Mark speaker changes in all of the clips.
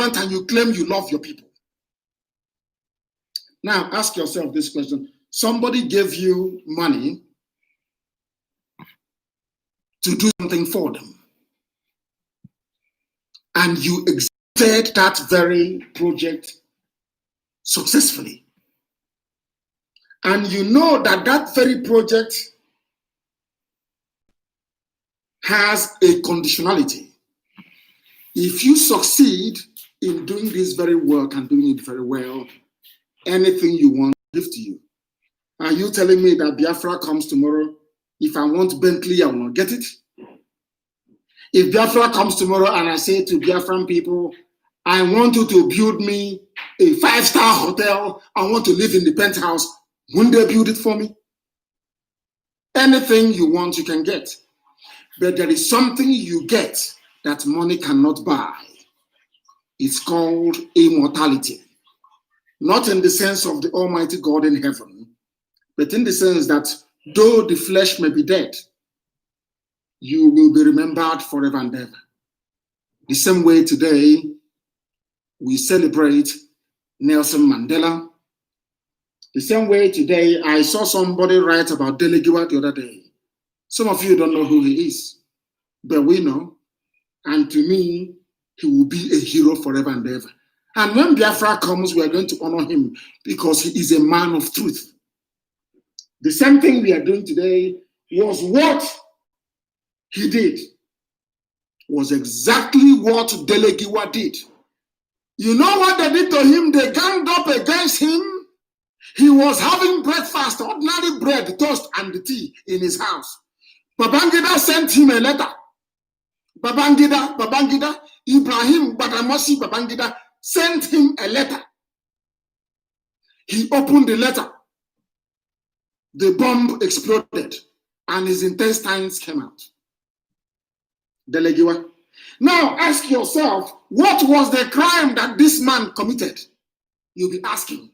Speaker 1: servant and you claim you love your people. Now, ask yourself this question. Somebody gave you money to do something for them, and you executed that very project successfully. And you know that that very project has a conditionality. If you succeed in doing this very work and doing it very well, anything you want to give to you. Are you telling me that Biafra comes tomorrow? If I want Bentley, I will not get it? If Biafra comes tomorrow and I say to Biafran people, I want you to build me a 5-star hotel, I want to live in the penthouse, won't they build it for me? Anything you want, you can get. But there is something you get that money cannot buy. It's called immortality. Not in the sense of the Almighty God in heaven, but in the sense that though the flesh may be dead, you will be remembered forever and ever. The same way today, we celebrate Nelson Mandela. The same way today, I saw somebody write about Delegiwa the other day. Some of you don't know who he is, but we know. And to me, he will be a hero forever and ever. And when Biafra comes, we are going to honor him because he is a man of truth. The same thing we are doing today was what he did, was exactly what Delegiwa did. You know what they did to him? They ganged up against him. He was having breakfast, ordinary bread, toast, and tea in his house. Babangida sent him a letter. Babangida, Ibrahim Badamasi Babangida sent him a letter. He opened the letter. The bomb exploded and his intestines came out. Delegiwa. Now ask yourself, what was the crime that this man committed? You'll be asking.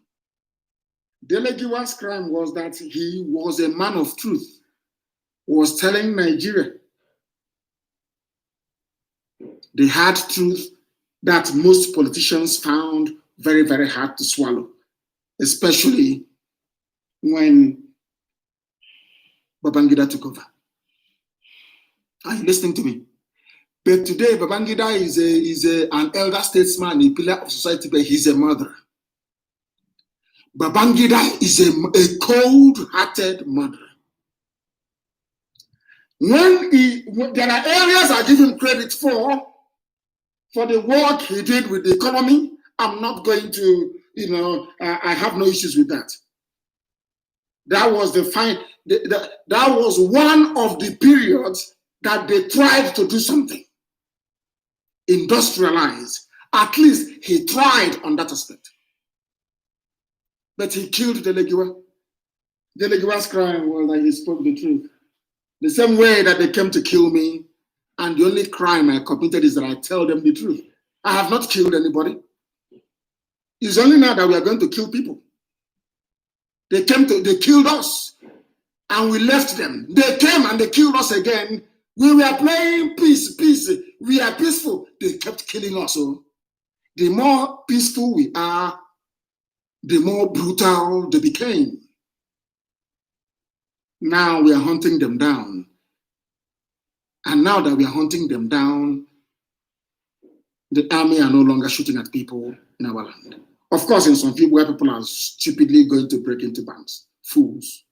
Speaker 1: Delegiwa's crime was that he was a man of truth, was telling Nigeria the hard truth that most politicians found very, very hard to swallow, especially when Babangida took over. Are you listening to me? But today, Babangida is an elder statesman, a pillar of society, but he's a murderer. Babangida is a cold-hearted murderer. When there are areas I give him credit for the work he did with the economy, I'm not going to, I have no issues with that. That was that was one of the periods that they tried to do something. Industrialize. At least he tried on that aspect. But he killed Delegiwa. Delegiwa's crime was that he spoke the truth. The same way that they came to kill me, and the only crime I committed is that I tell them the truth. I have not killed anybody. It's only now that we are going to kill people. They killed us, and we left them. They came and they killed us again. We were playing peace. We are peaceful. They kept killing us. So the more peaceful we are, the more brutal they became. Now we are hunting them down. And now that we are hunting them down, the army are no longer shooting at people in our land. Of course, in some people where people are stupidly going to break into banks, fools.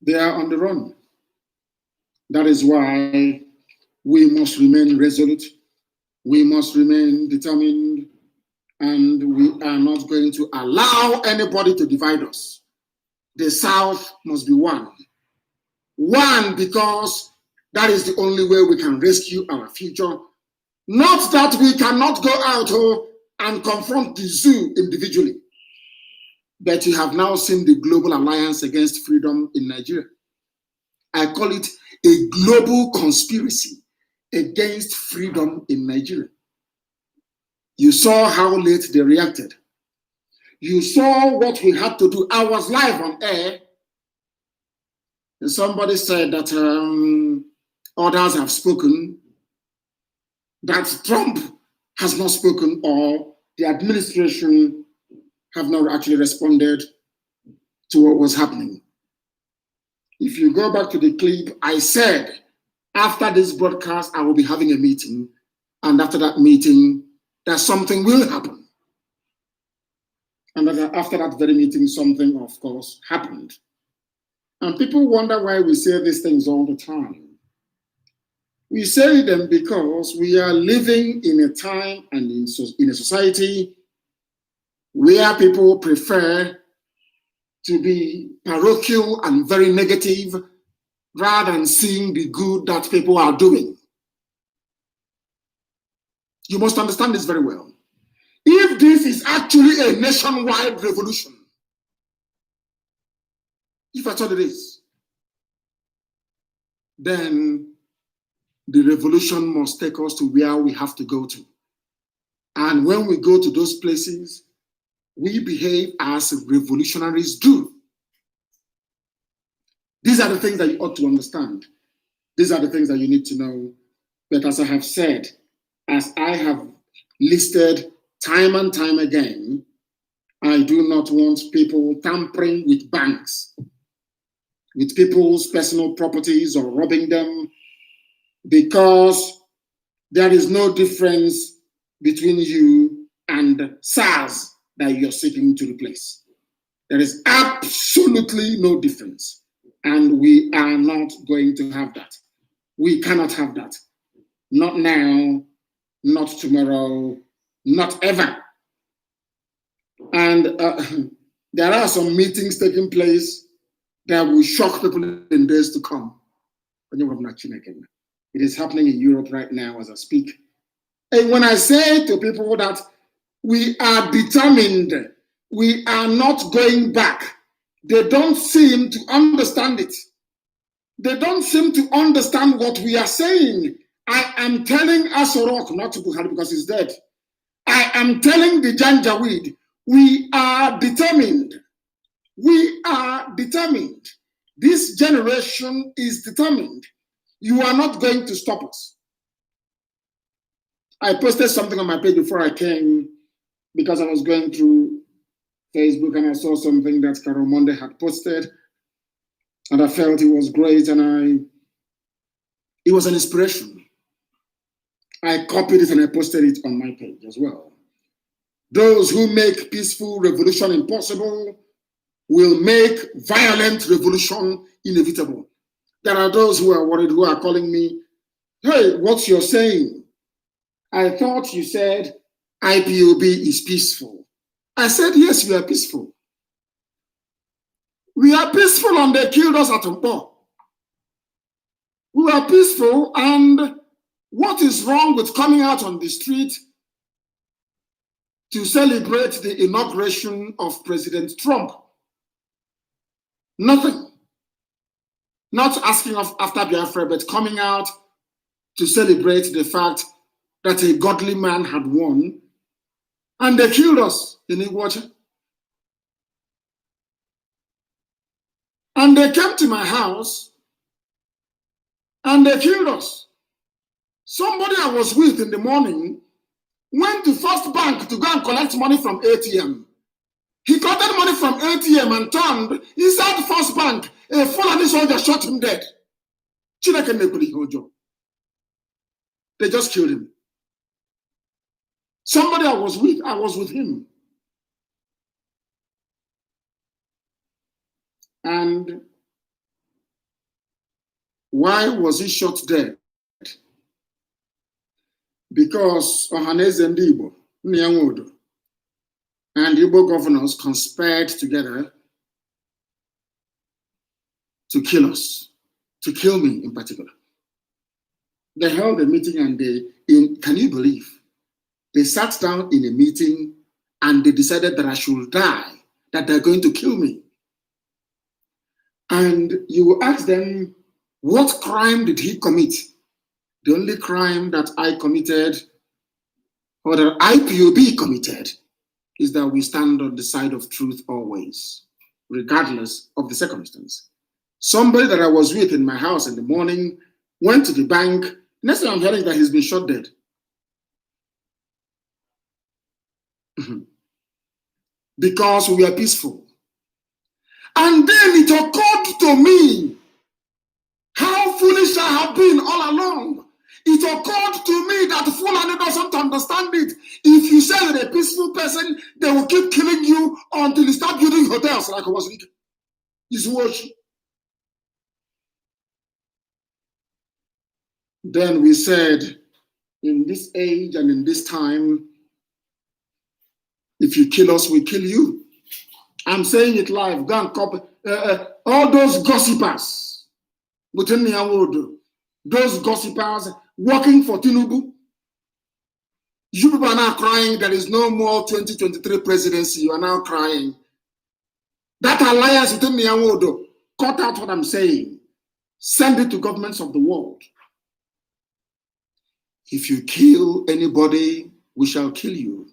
Speaker 1: They are on the run. That is why we must remain resolute. We must remain determined. And we are not going to allow anybody to divide us. The South must be one. One, because that is the only way we can rescue our future. Not that we cannot go out and confront the zoo individually. But you have now seen the Global Alliance Against Freedom in Nigeria. I call it a global conspiracy against freedom in Nigeria. You saw how late they reacted. You saw what we had to do. I was live on air. And somebody said that others have spoken, that Trump has not spoken, or the administration have not actually responded to what was happening. If you go back to the clip, I said, after this broadcast, I will be having a meeting. And after that meeting, that something will happen. And after that very meeting, something, of course, happened. And people wonder why we say these things all the time. We say them because we are living in a time and in a society where people prefer to be parochial and very negative rather than seeing the good that people are doing. You must understand this very well. If this is actually a nationwide revolution, if that's what it is, then the revolution must take us to where we have to go to. And when we go to those places, we behave as revolutionaries do. These are the things that you ought to understand. These are the things that you need to know. But as I have said, as I have listed time and time again, I do not want people tampering with banks, with people's personal properties or robbing them, because there is no difference between you and SARS that you're seeking to replace. There is absolutely no difference. And we are not going to have that. We cannot have that. Not now, not tomorrow, not ever. And there are some meetings taking place that will shock people in days to come. It is happening in Europe right now as I speak. And when I say to people that we are determined, we are not going back, they don't seem to understand it. They don't seem to understand what we are saying. I am telling Asorok, not to Buhari because he's dead. I am telling the Janjaweed, we are determined. We are determined. This generation is determined. You are not going to stop us. I posted something on my page before I came because I was going through Facebook and I saw something that Carol Monday had posted and I felt it was great and it was an inspiration. I copied it and I posted it on my page as well. Those who make peaceful revolution impossible will make violent revolution inevitable. There are those who are worried, who are calling me, hey, what's you're saying? I thought you said IPOB is peaceful. I said, yes, we are peaceful. We are peaceful and they killed us at Mpo. We are peaceful, and what is wrong with coming out on the street to celebrate the inauguration of President Trump? Nothing. Not asking after Biafra, but coming out to celebrate the fact that a godly man had won, and they killed us in Iguacha. And they came to my house, and they killed us. Somebody I was with in the morning went to First Bank to go and collect money from ATM. He collected money from ATM and turned inside the First Bank. A Fulani soldier shot him dead. They just killed him. Somebody I was with him. And why was he shot dead? Because Ohaneze and Igbo, Nyangodo, and Igbo governors conspired together to kill us, to kill me in particular. They held a meeting and can you believe? They sat down in a meeting and they decided that I should die, that they're going to kill me. And you will ask them, what crime did he commit? The only crime that I committed, or that IPOB committed, is that we stand on the side of truth always, regardless of the circumstance. Somebody that I was with in my house in the morning went to the bank. Next thing I'm hearing that he's been shot dead. because we are peaceful. And then it occurred to me how foolish I have been all along. It occurred to me that Fulani doesn't understand it. If you say you're a peaceful person, they will keep killing you until you start building hotels like I was thinking. It's watch. Then we said, in this age and in this time, if you kill us, we kill you. I'm saying it live. Go and copy. All those gossipers within the world, those gossipers working for Tinubu. You people are now crying there is no more 2023 presidency. You are now crying. That alliance within the world, cut out what I'm saying. Send it to governments of the world. If you kill anybody, we shall kill you.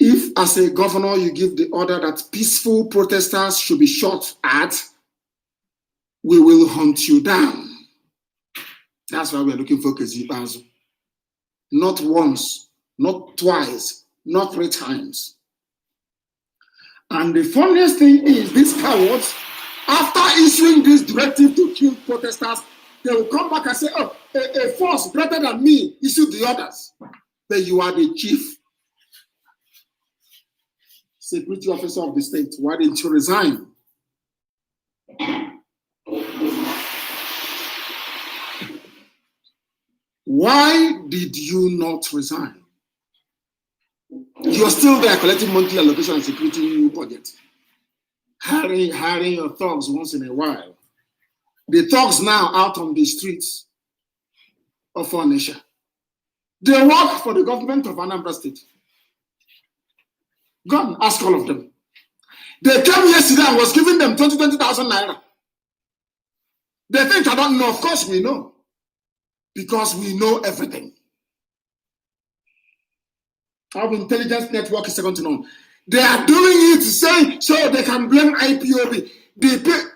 Speaker 1: If, as a governor, you give the order that peaceful protesters should be shot at, we will hunt you down. That's why we are looking for Kezibazu. Not once, not twice, not 3 times. And the funniest thing is, these cowards, after issuing this directive to kill protesters, they will come back and say, oh, a force greater than me issued the orders. But you are the chief security officer of the state. Why didn't you resign? Why did you not resign? You're still there collecting monthly allocation and security budget. Hiring your thugs once in a while. The thugs now out on the streets of our nation. They work for the government of Anambra State. Go and ask all of them. They came yesterday and was giving them 20,000 naira. They think I don't know. Of course we know. Because we know everything. Our intelligence network is second to none. They are doing it saying so they can blame IPOB.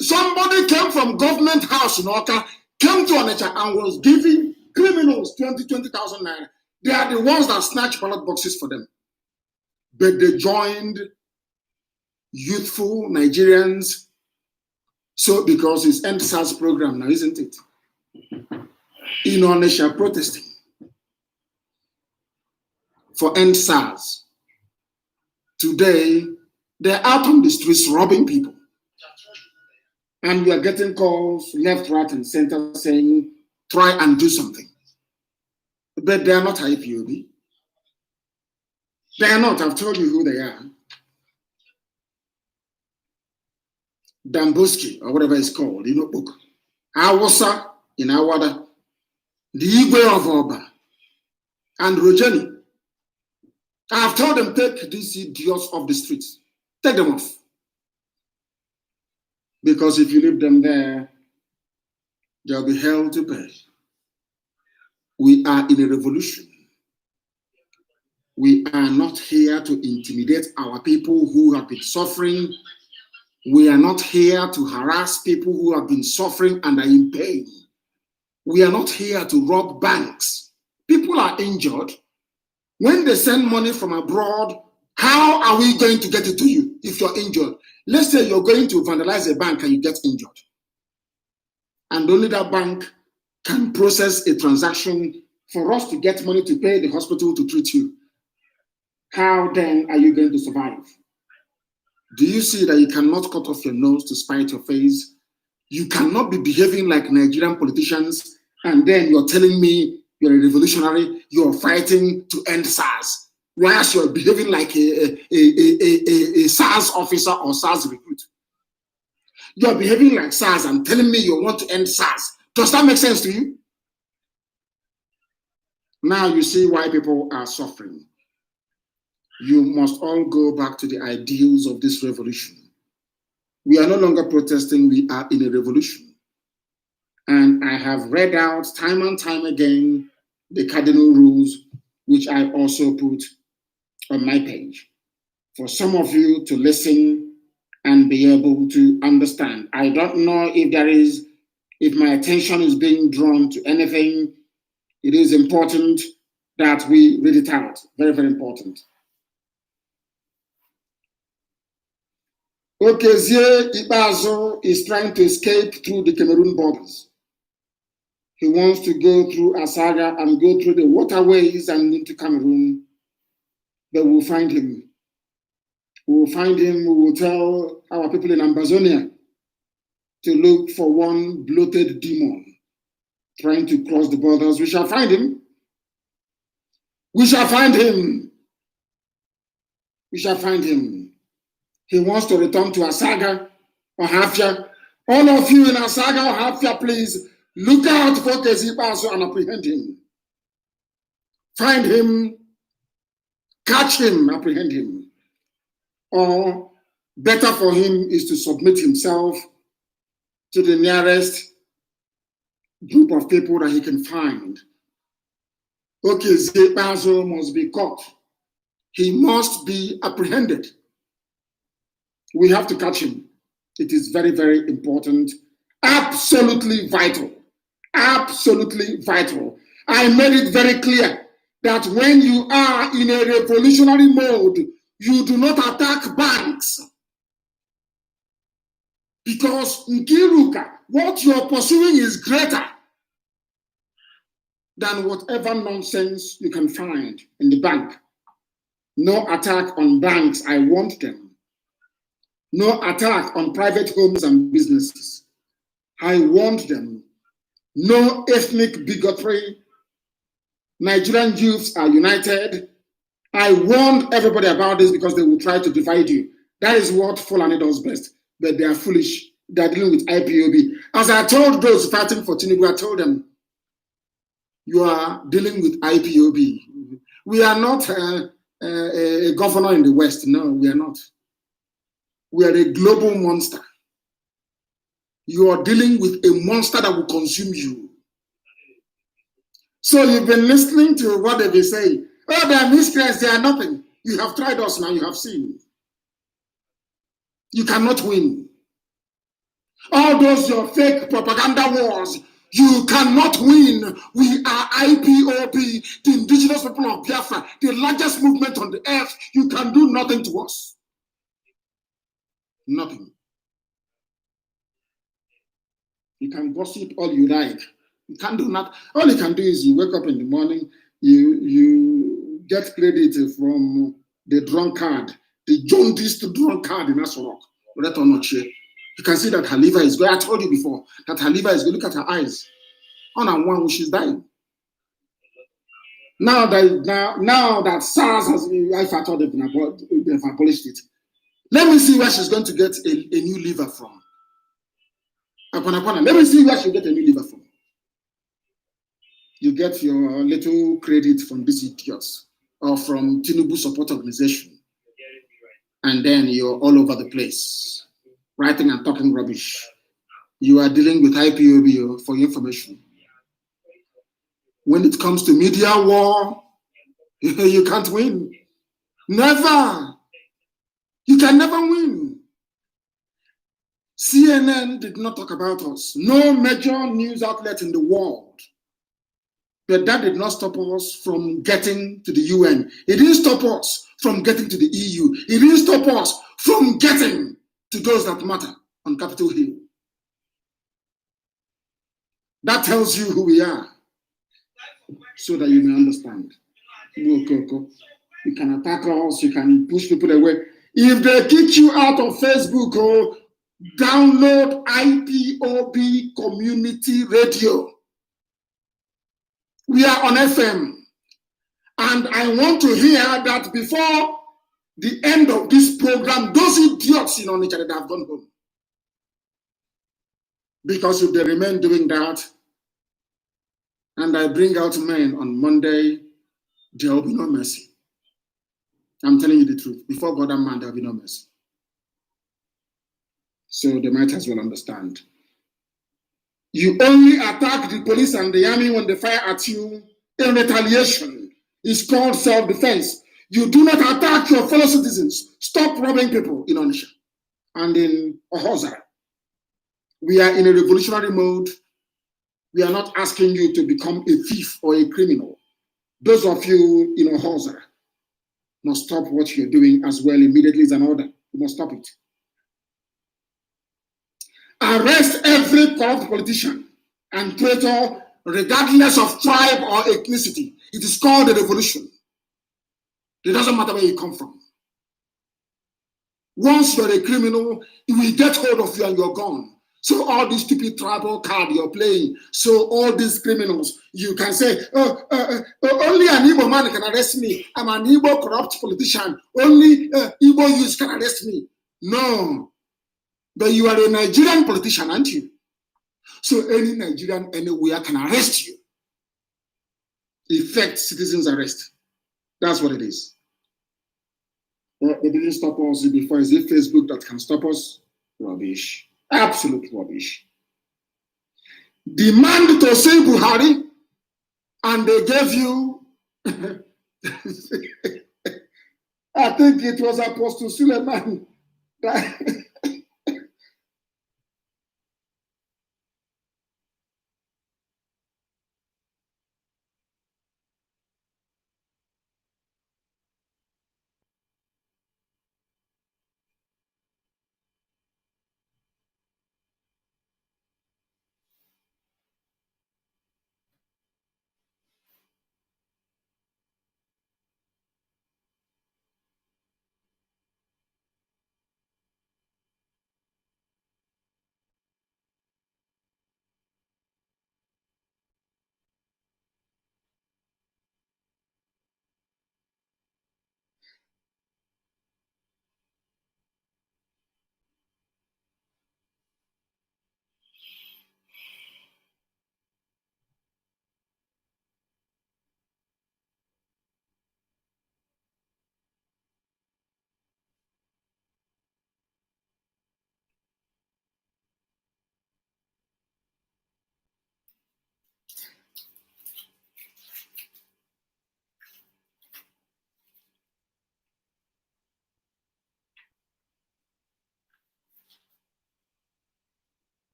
Speaker 1: Somebody came from government house in Oka, came to Onitsha and was giving criminals 20,000 naira. They are the ones that snatch ballot boxes for them. But they joined youthful Nigerians. So because it's End SARS program now, isn't it? In Onitsha protesting for End SARS. Today, they're out on the streets robbing people. And we are getting calls left, right, and center saying, try and do something. But they are not IPOB. They are not. I've told you who they are. Damboski, or whatever it's called, in notebook. Awasa in Awada. The Igwe of Oba. And Rojeni. I've told them, take these idiots off the streets. Take them off. Because if you leave them there, they'll be held to pay. We are in a revolution. We are not here to intimidate our people who have been suffering. We are not here to harass people who have been suffering and are in pain. We are not here to rob banks. People are injured. When they send money from abroad, how are we going to get it to you if you're injured? Let's say you're going to vandalize a bank and you get injured. And only that bank can process a transaction for us to get money to pay the hospital to treat you. How then are you going to survive? Do you see that you cannot cut off your nose to spite your face? You cannot be behaving like Nigerian politicians and then you're telling me you're a revolutionary, you're fighting to end SARS, whereas you're behaving like a SARS officer or SARS recruit. You're behaving like SARS and telling me you want to end SARS. Does that make sense to you? Now you see why people are suffering. You must all go back to the ideals of this revolution. We are no longer protesting, we are in a revolution. And I have read out time and time again the cardinal rules, which I also put on my page for some of you to listen and be able to understand. I don't know if my attention is being drawn to anything. It is important that we read it out. Very, very important. Okezie Ibazo is trying to escape through the Cameroon borders. He wants to go through Asaga and go through the waterways and into Cameroon. But we'll find him. We will find him. We will tell our people in Ambazonia to look for one bloated demon trying to cross the borders. We shall find him. We shall find him. We shall find him. He wants to return to Asaga or Hafia. All of you in Asaga or Hafia, please look out for Kezibaso and apprehend him. Find him, catch him, apprehend him. Or better for him is to submit himself to the nearest group of people that he can find. Okay, Zebazo must be caught. He must be apprehended. We have to catch him. It is very, very important. Absolutely vital. Absolutely vital. I made it very clear that when you are in a revolutionary mode, you do not attack banks. Because Nkiruka, what you're pursuing is greater than whatever nonsense you can find in the bank. No attack on banks, I want them. No attack on private homes and businesses. I want them. No ethnic bigotry. Nigerian youths are united. I warned everybody about this because they will try to divide you. That is what Fulani does best, but they are foolish. They are dealing with IPOB. As I told those fighting for Tinubu, I told them, you are dealing with IPOB. We are not a governor in the West. No, we are not. We are a global monster. You are dealing with a monster that will consume you. So you've been listening to what they say. Oh, they are miscreants, they are nothing. You have tried us now, you have seen. You cannot win. All those your fake propaganda wars, you cannot win. We are IPOB, the indigenous people of Biafra, the largest movement on the earth. You can do nothing to us. Nothing. You can gossip all you like. You can't do nothing. All you can do is you wake up in the morning, you get credit from the drunkard, the jaundiced drunkard in Asorok. You can see that her liver is going. I told you before that her liver is going. Look at her eyes. On and one, she's dying. Now that SARS has, if I thought they've abolished it, let me see where she's going to get a new liver from. Let me see where she'll get a new liver from. You get your little credit from these idiots or from Tinubu support organization. And then you're all over the place, writing and talking rubbish. You are dealing with IPOB for your information. When it comes to media war, you can't win. Never. You can never win. CNN did not talk about us. No major news outlet in the world. But that did not stop us from getting to the UN. It didn't stop us from getting to the EU. It didn't stop us from getting to those that matter on Capitol Hill. That tells you who we are, so that you may understand. You can attack us, you can push people away. If they kick you out of Facebook, download IPOB Community Radio. We are on FM. And I want to hear that before the end of this program, those idiots in Onitsha that have gone home. Because if they remain doing that, and I bring out men on Monday, there will be no mercy. I'm telling you the truth. Before God and man, there will be no mercy. So they might as well understand. You only attack the police and the army when they fire at you in retaliation. It's called self-defense. You do not attack your fellow citizens. Stop robbing people in Onitsha and in Ohozara. We are in a revolutionary mode. We are not asking you to become a thief or a criminal. Those of you in Ohoza must stop what you're doing as well immediately as an order. You must stop it. Arrest every corrupt politician and traitor, regardless of tribe or ethnicity. It is called a revolution. It doesn't matter where you come from. Once you're a criminal, we get hold of you and you're gone. So all this stupid tribal card you're playing, so all these criminals, you can say, only an Igbo man can arrest me. I'm an Igbo corrupt politician. Only Igbo youths can arrest me. No. But you are a Nigerian politician, aren't you? So any Nigerian anywhere can arrest you. Effect citizens arrest. That's what it is. They didn't stop us before. Is it Facebook that can stop us? Rubbish. Absolute rubbish. Demand to say Buhari, and they gave you, I think it was Apostle Suleiman that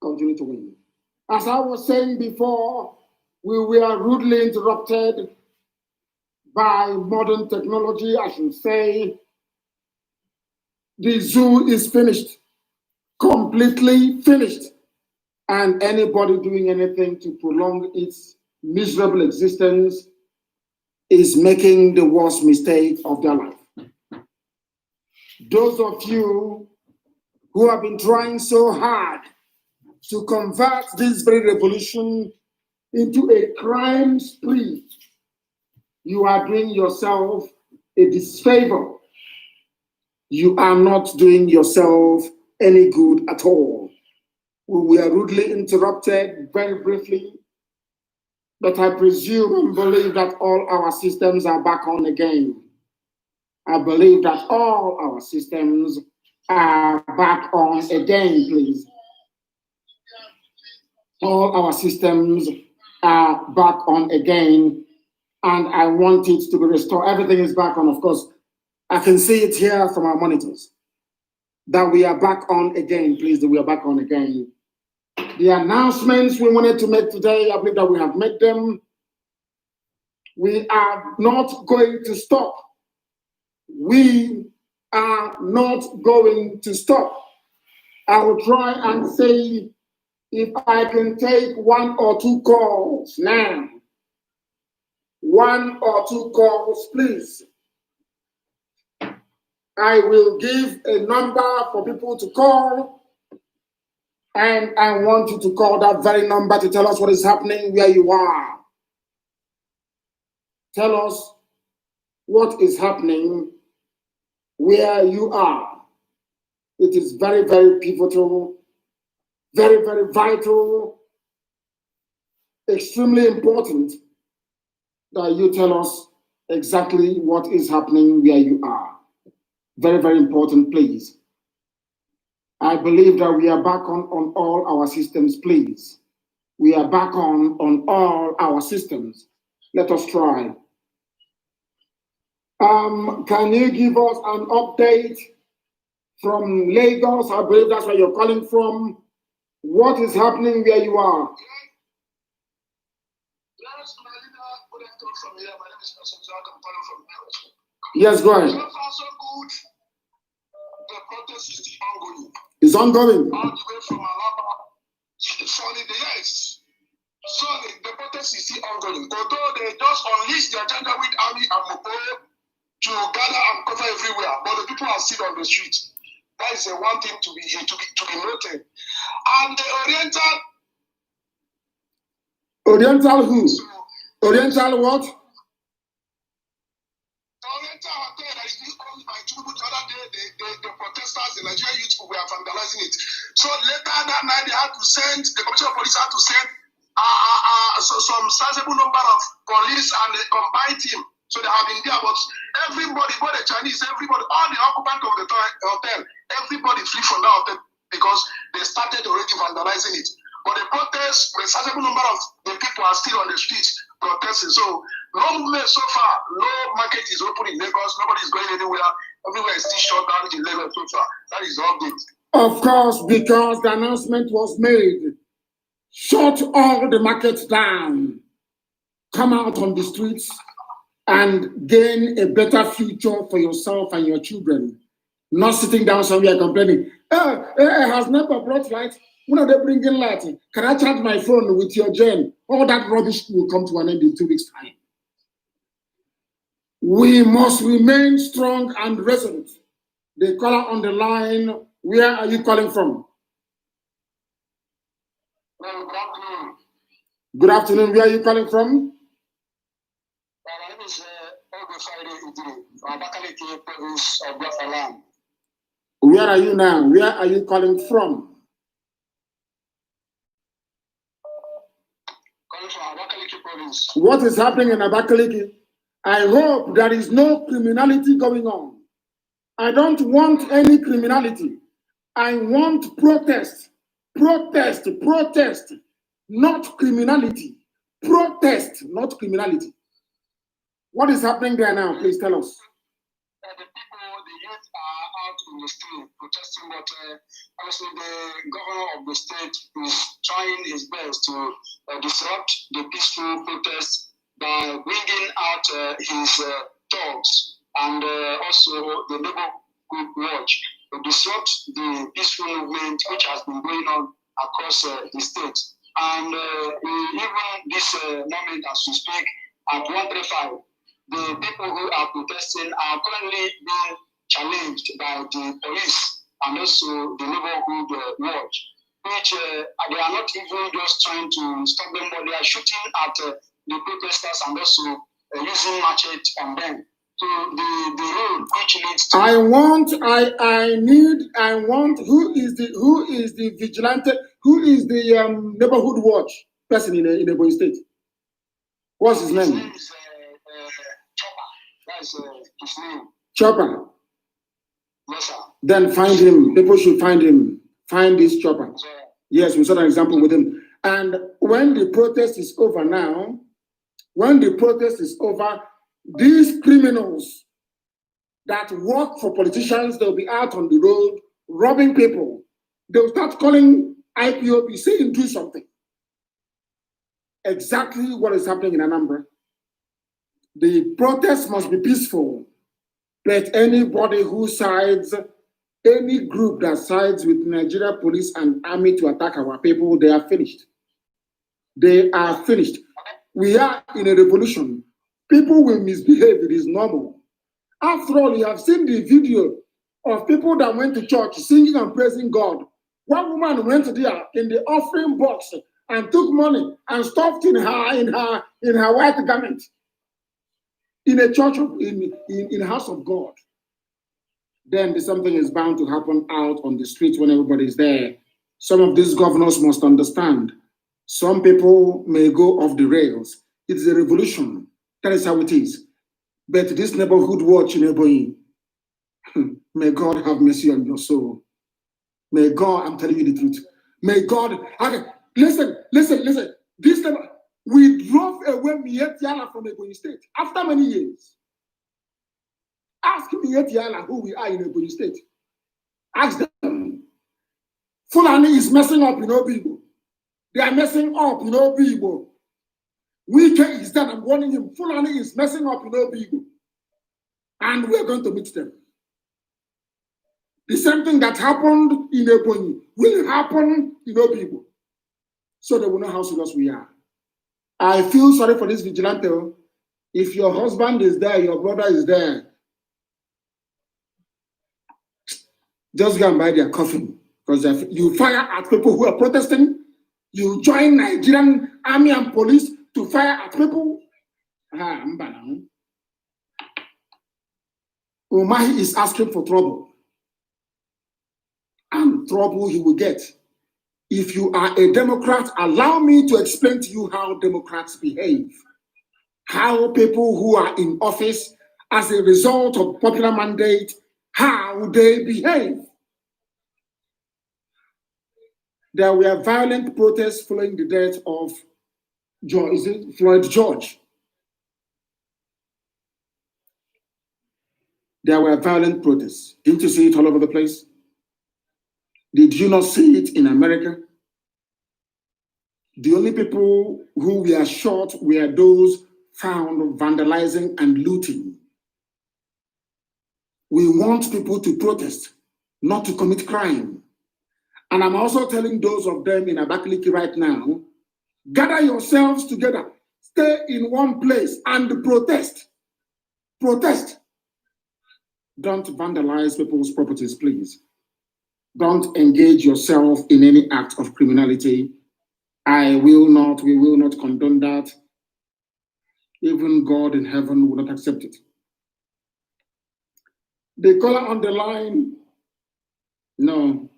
Speaker 1: continue to win. As I was saying before, we were rudely interrupted by modern technology. I should say the zoo is finished, completely finished, and anybody doing anything to prolong its miserable existence is making the worst mistake of their life. Those of you who have been trying so hard to convert this very revolution into a crime spree, you are doing yourself a disfavor. You are not doing yourself any good at all. We were rudely interrupted very briefly, but I presume and believe that all our systems are back on again. I believe that all our systems are back on again, please. All our systems are back on again, and I want it to be restored. Everything is back on, of course. I can see it here from our monitors that we are back on again, please, that we are back on again. The announcements we wanted to make today, I believe that we have made them. We are not going to stop. We are not going to stop. I will try and say, if I can take 1 or 2 calls now. 1 or 2 calls, please. I will give a number for people to call, and I want you to call that very number to tell us what is happening where you are. Tell us what is happening where you are. It is very, very pivotal, very, very vital, extremely important that you tell us exactly what is happening where you are. Very, very important, please. I believe that we are back on all our systems, please. We are back on all our systems. Let us try. Can you give us an update from Lagos? I believe that's where you're calling from. What is happening where you are? Yes, my leader, good afternoon from here. My name is Pastor Jack. I'm calling from Lagos. Yes, go ahead. So far, so good. The protest is still ongoing. It's ongoing. All the way from Alaba, solid, yes. Solid, the protest is still ongoing. Although they just unleashed the agenda with army and mobile to gather and cover everywhere, but the people are still on the street. That is the one thing to be noted. And the Oriental who? So, Oriental what? Oriental hotel that is being owned by Tinubu the other day, the protesters, the Nigerian youth were vandalizing it. So later that night, they had to send, the commissioner of police had to send some sizable number of police and a combined team. So they have been there, but everybody, both the Chinese, everybody, all the occupants of the hotel, everybody flee from that hotel because they started already vandalizing it. But the protest, the sizable number of the people are still on the streets protesting. So no movement so far. No market is open in Lagos. Nobody is going anywhere. Everywhere is still shut down in Lagos so far. That is the update. Of course, because the announcement was made. Shut all the markets down. Come out on the streets and gain a better future for yourself and your children. Not sitting down somewhere complaining, has never brought light. When are they bringing light? Can I charge my phone with your gen? All that rubbish will come to an end in 2 weeks' time. We must remain strong and resolute. The caller on the line, where are you calling from? Good afternoon. Good afternoon. Where are you calling from? My name is province of Biafra. Where are you now? Where are you calling from? Calling from Abakaliki province. What is happening in Abakaliki? I hope there is no criminality going on. I don't want any criminality. I want protest. Protest, protest, not criminality. Protest, not criminality. What is happening there now? Please tell us. The people, the youth are
Speaker 2: out in the street protesting, but honestly, the governor of the state is trying his best to disrupt the peaceful protests by bringing out his dogs and also the neighborhood watch to disrupt the peaceful movement which has been going on across the state. And even this moment as we speak, at 135, the people who are protesting are currently being challenged by the police and also the neighborhood watch, which they are not even just trying to stop them, but they are shooting at the protesters and also using machete on them. So the road which leads to
Speaker 1: who is the vigilante, who is the neighborhood watch person in the state? What's his name?
Speaker 2: His name is Chopper. That's his name.
Speaker 1: Chopper.
Speaker 2: Yes, sir.
Speaker 1: Then find him. People should find him. Find this Chopper. Yes, we saw an example with him. And when the protest is over now, these criminals that work for politicians, they'll be out on the road robbing people. They'll start calling IPOB, saying do something. Exactly what is happening in Anambra. The protest must be peaceful, but anybody who sides, any group that sides with Nigeria police and army to attack our people, they are finished. They are finished. We are in a revolution. People will misbehave. It is normal. After all, you have seen the video of people that went to church singing and praising God. One woman went there in the offering box and took money and stuffed in her white garment in a church in house of God. Then something is bound to happen out on the street when everybody is there. Some of these governors must understand. Some people may go off the rails. It is a revolution. That is how it is. But this neighborhood watch in Ebonyi, may God have mercy on your soul. May God, I'm telling you the truth. May God, okay, listen. This time, we drove away Mietiala from Ebonyi State after many years. Ask Mietiala who we are in Ebonyi State. Ask them. Fulani is messing up in Obibo. They are messing up in Obibo. Wike is that I'm warning him. Fulani is messing up in Obibo. And we're going to meet them. The same thing that happened in Ebonyi will happen in Obibo. So they will know how serious we are. I feel sorry for this vigilante. If your husband is there, your brother is there, just go and buy their coffin. Because you fire at people who are protesting, you join Nigerian army and police to fire at people. Umahi is asking for trouble. And trouble he will get. If you are a Democrat, allow me to explain to you how Democrats behave. How people who are in office as a result of popular mandate, how they behave. There were violent protests following the death of Floyd George. There were violent protests. Didn't you see it all over the place? Did you not see it in America? The only people who were shot were those found vandalizing and looting. We want people to protest, not to commit crime. And I'm also telling those of them in Abakaliki right now, gather yourselves together, stay in one place and protest. Protest. Don't vandalize people's properties, please. Don't engage yourself in any act of criminality. We will not condone that. Even God in heaven will not accept it. The caller on the line, no.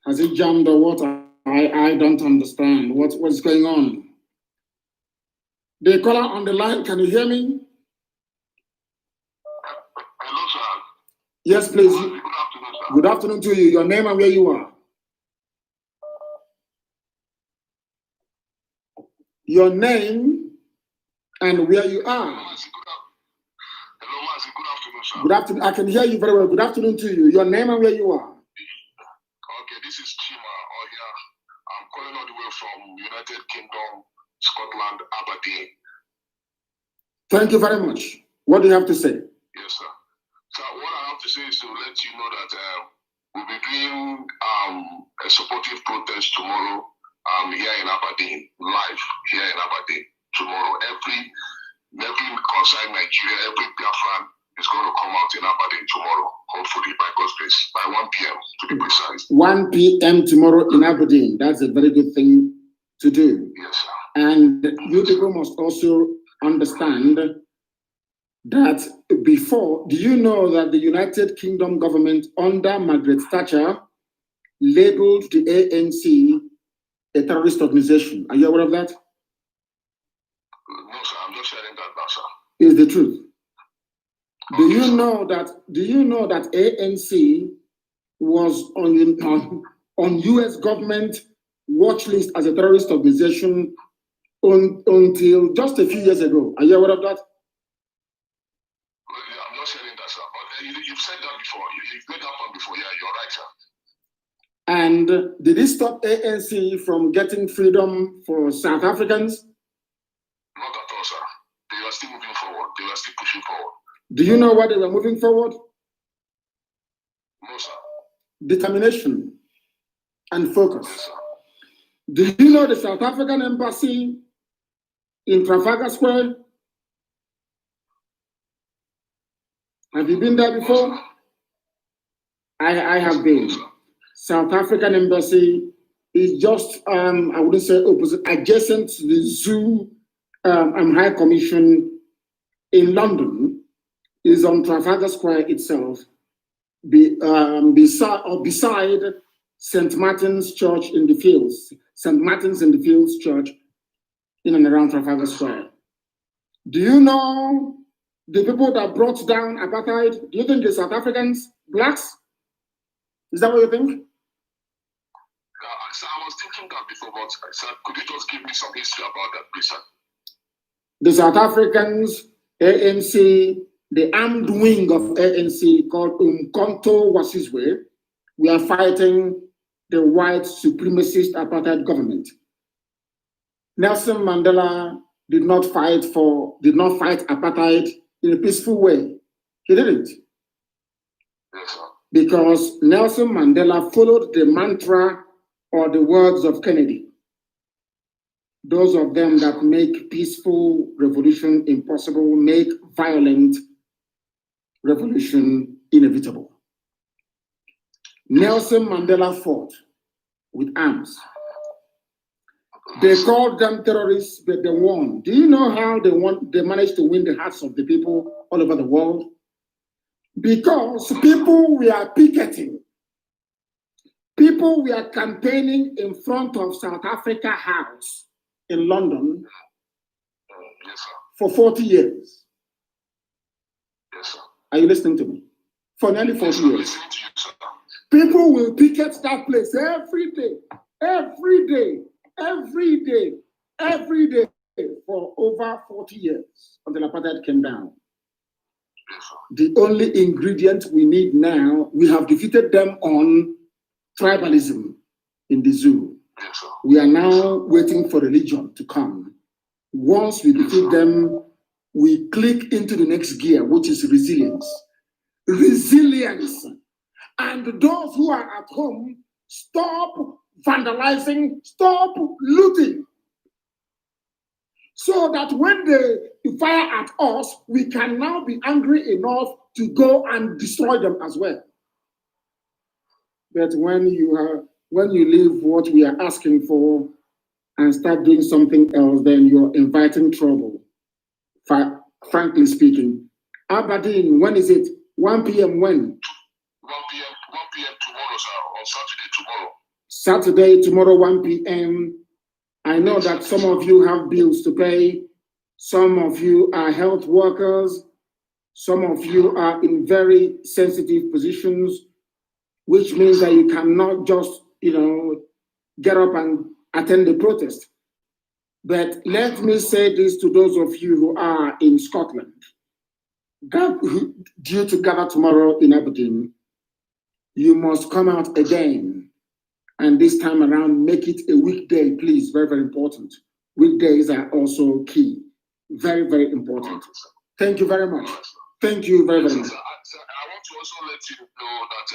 Speaker 1: Has it jammed or what? I don't understand. What's going on? The caller on the line, can you hear me?
Speaker 2: Hello, sir.
Speaker 1: Yes, please.
Speaker 2: Good afternoon, sir.
Speaker 1: Good afternoon to you. Your name and where you are. Your name and where you are.
Speaker 2: Hello, Mazi. Good afternoon, sir.
Speaker 1: Good afternoon. I can hear you very well. Good afternoon to you. Your name and where you are.
Speaker 2: Okay, this is Chima. Oh yeah, I'm calling all the way from United Kingdom, Scotland, Aberdeen.
Speaker 1: Thank you very much. What do you have to say?
Speaker 2: Yes, sir. So what I have to say is to let you know that we'll be doing a supportive protest tomorrow here in Aberdeen, live here in Aberdeen tomorrow. Every concerned Nigeria, every Biafran is going to come out in Aberdeen tomorrow, hopefully by God's grace, by 1 p.m. to be precise.
Speaker 1: 1 p.m. tomorrow in Aberdeen. That's a very good thing to do.
Speaker 2: Yes, sir.
Speaker 1: And you people must also understand that before, do you know that the United Kingdom government under Margaret Thatcher labeled the ANC a terrorist organization? Are you aware of that?
Speaker 2: No, sir. I'm just sharing that now, sir.
Speaker 1: Is the truth. Do
Speaker 2: Okay,
Speaker 1: you
Speaker 2: sir.
Speaker 1: know that ANC was on US government watch list as a terrorist organization until just a few years ago? Are you aware of that?
Speaker 2: I'm not sharing that, sir. But you've said that before. You've made that one before. Yeah, you're right, sir.
Speaker 1: And did it stop ANC from getting freedom for South Africans?
Speaker 2: Not at all, sir. They were still moving forward. They were still pushing forward.
Speaker 1: Do you know why they were moving forward?
Speaker 2: No, sir.
Speaker 1: Determination and focus.
Speaker 2: Yes, sir.
Speaker 1: Do you know the South African embassy in Trafalgar Square? Have you been there before?
Speaker 2: No, sir.
Speaker 1: I have been.
Speaker 2: No, sir.
Speaker 1: South African embassy is just, I wouldn't say opposite, adjacent to the Zoo High Commission in London, is on Trafalgar Square itself, beside St. Martin's Church in the Fields, St. Martin's in the Fields Church in and around Trafalgar Square. Do you know the people that brought down apartheid? Do you think the South Africans, blacks? Is that what you think?
Speaker 2: Sir, I was thinking that before, but sir, could you just give me some history about that, please, sir?
Speaker 1: The South Africans, ANC, the armed wing of ANC called Umkhonto Wasizwe, we are fighting the white supremacist apartheid government. Nelson Mandela did not fight apartheid in a peaceful way. He didn't.
Speaker 2: Yes, sir.
Speaker 1: Because Nelson Mandela followed the mantra or the words of Kennedy. Those of them that make peaceful revolution impossible, make violent revolution inevitable. Nelson Mandela fought with arms. They called them terrorists, but they won. Do you know how they managed to win the hearts of the people all over the world? Because people were picketing. People were campaigning in front of South Africa House in London
Speaker 2: Yes, sir.
Speaker 1: for 40 years.
Speaker 2: Yes, sir.
Speaker 1: Are you listening to me? For nearly 40
Speaker 2: Yes, I'm
Speaker 1: years.
Speaker 2: listening to you, sir.
Speaker 1: People will picket that place every day, every day, every day, every day for over 40 years until apartheid came down.
Speaker 2: Yes, sir.
Speaker 1: The only ingredient we need now, we have defeated them on tribalism in the zoo.
Speaker 2: Yes, sir.
Speaker 1: We are now waiting for religion to come. Once we defeat them, we click into the next gear, which is resilience. Resilience. And those who are at home, stop vandalizing, stop looting. So that when they fire at us, we can now be angry enough to go and destroy them as well. But when you leave what we are asking for and start doing something else, then you're inviting trouble. Frankly speaking. Aberdeen, when is it? 1 p.m. when?
Speaker 2: 1 p.m. tomorrow, sir. On Saturday tomorrow.
Speaker 1: Saturday, tomorrow, 1 p.m. I know that some of you have bills to pay. Some of you are health workers. Some of you are in very sensitive positions, which means that you cannot just, get up and attend the protest. But let me say this to those of you who are in Scotland. due to gather tomorrow in Aberdeen, you must come out again. And this time around, make it a weekday, please. Very, very important. Weekdays are also key. Very, very important. Thank you very much. Thank you very, very much.
Speaker 3: I want to also let you know that,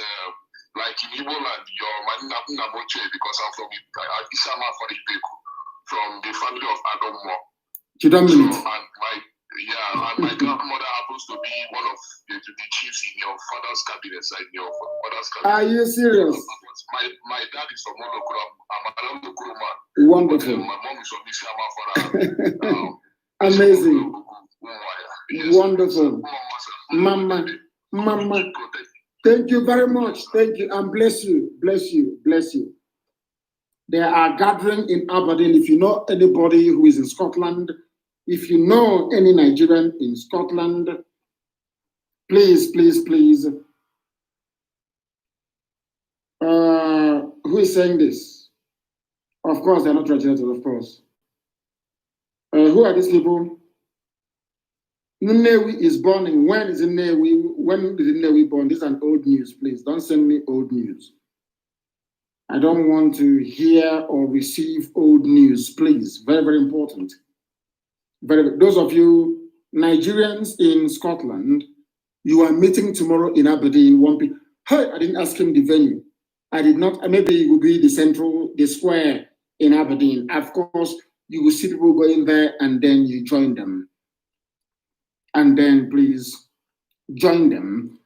Speaker 3: like in Igbo land, your Nnamdi, because I'm from Isama for the people, from the family of Adommo.
Speaker 1: You don't mean it.
Speaker 3: And my grandmother happens to be one of the chiefs in your father's cabinet, like your father's cabinet.
Speaker 1: Are you serious?
Speaker 3: My dad is from Monokura. I'm a Monokura man.
Speaker 1: Wonderful.
Speaker 3: My mom is from Isama for
Speaker 1: amazing.
Speaker 3: Yes.
Speaker 1: Wonderful. Mama. Thank you very much. Thank you. And bless you. Bless you. Bless you. There are gathering in Aberdeen. If you know anybody who is in Scotland, if you know any Nigerian in Scotland, please, please, please. Who is saying this? Of course, they're not graduated, of course. Who are these people? Nnamdi is born in, when is Nnamdi? When did Nnamdi born? This is an old news, please. Don't send me old news. I don't want to hear or receive old news, please. Very, very important. Those of you Nigerians in Scotland, you are meeting tomorrow in Aberdeen, 1 p.m. Hey, I didn't ask him the venue. I did not. Maybe it will be the square in Aberdeen. Of course, you will see people going there and then you join them. And then please join them.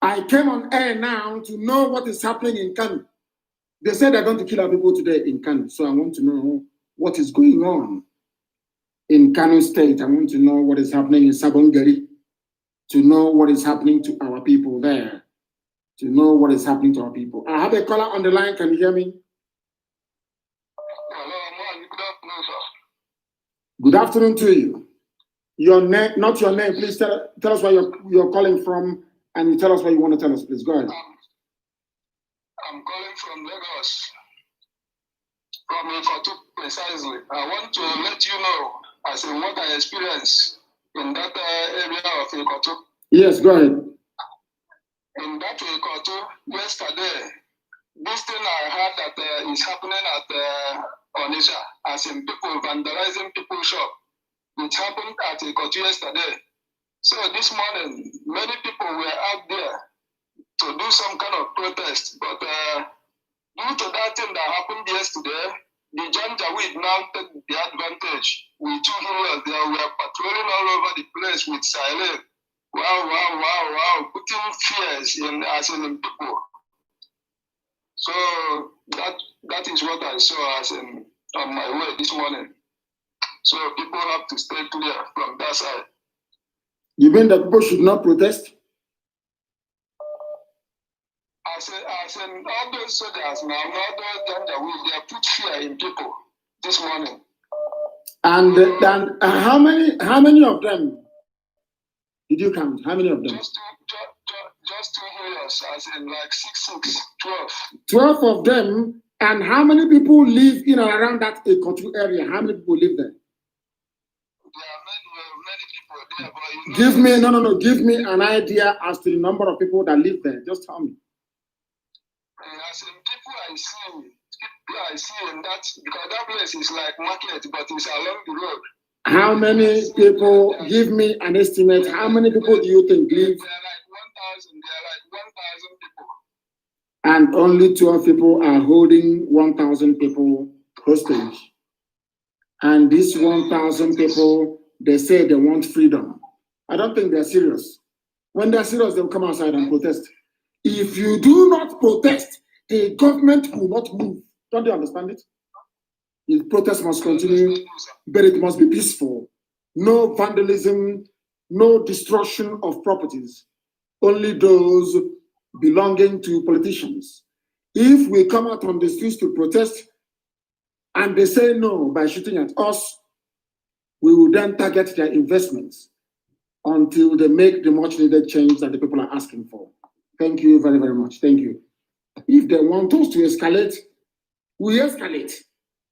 Speaker 1: I came on air now to know what is happening in Kanu. They said they're going to kill our people today in Kanu. So I want to know what is going on in Kanu State. I want to know what is happening in Sabongari, to know what is happening to our people there, to know what is happening to our people. I have a caller on the line. Can you hear me?
Speaker 2: Hello, good afternoon, sir.
Speaker 1: Good afternoon to you. Your name, not your name. Please tell us where you're calling from, and you tell us what you want to tell us. Please go ahead.
Speaker 2: I'm calling from Lagos, from Ikotu precisely. I want to let you know, as in what I experienced in that area of Ikotu.
Speaker 1: Yes, go ahead.
Speaker 2: In that Ikotu, yesterday, this thing I heard that is happening at Onitsha, as in people vandalizing people's shop. It happened at Ikotu yesterday. So this morning, many people were out there to do some kind of protest, but due to that thing that happened yesterday, the Janjaweed now take the advantage with 2 heroes. They were patrolling all over the place with silence. Wow, putting fears in people. So that is what I saw on my way this morning. So people have to stay clear from that side.
Speaker 1: You mean that people should not protest?
Speaker 2: I said, all those soldiers now, all those Janjaweed, they put fear in people this morning.
Speaker 1: And how many of them did you count? How many of them?
Speaker 2: Just 2 heroes, as in like 6, 12.
Speaker 1: 12 of them. And how many people live in and around that Ikotu area? How many people live there?
Speaker 2: There are many people there, but
Speaker 1: give me give me an idea as to the number of people that live there. Just tell me.
Speaker 2: As in people I see in that, because that place is like market, but it's along the road.
Speaker 1: How many people? Give me an estimate. How many people do you think live?
Speaker 2: There are like 1,000. There are like 1,000 people.
Speaker 1: And only 12 people are holding 1,000 people hostage. And these 1,000 people, they say they want freedom. I don't think they're serious. When they're serious, they'll come outside and protest. If you do not protest, the government will not move. Don't you understand it? The protest must continue, but it must be peaceful. No vandalism, no destruction of properties. Only those belonging to politicians. If we come out on the streets to protest and they say no by shooting at us, we will then target their investments until they make the much needed change that the people are asking for. Thank you very, very much. Thank you. If they want us to escalate, we escalate.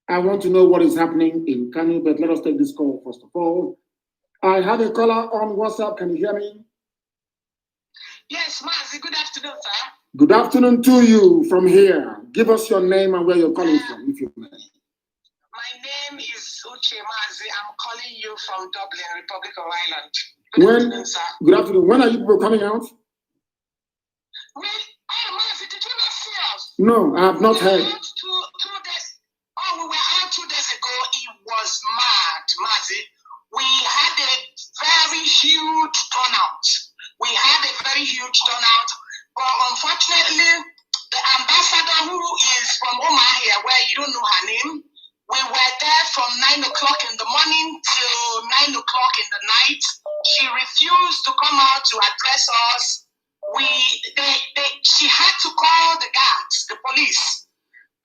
Speaker 1: I want to know what is happening in Kanu, but let us take this call first of all. I have a caller on WhatsApp. Can you hear me?
Speaker 2: Yes, Mazi, good afternoon, sir.
Speaker 1: Good afternoon to you from here. Give us your name and where you're calling from, if you may.
Speaker 2: My name is Uche Mazi. I'm calling you from Dublin, Republic of Ireland.
Speaker 1: Good afternoon, sir. Good afternoon. When are you people coming out?
Speaker 2: Mazi, did you not see us?
Speaker 1: No, I have not heard.
Speaker 2: Two days. Oh, we were out 2 days ago. It was mad, Mazi. We had a very huge turnout. But unfortunately, the ambassador who is from Oman here, where you don't know her name, we were there from 9 o'clock in the morning till 9 o'clock in the night. She refused to come out to address us. She had to call the guards, the police.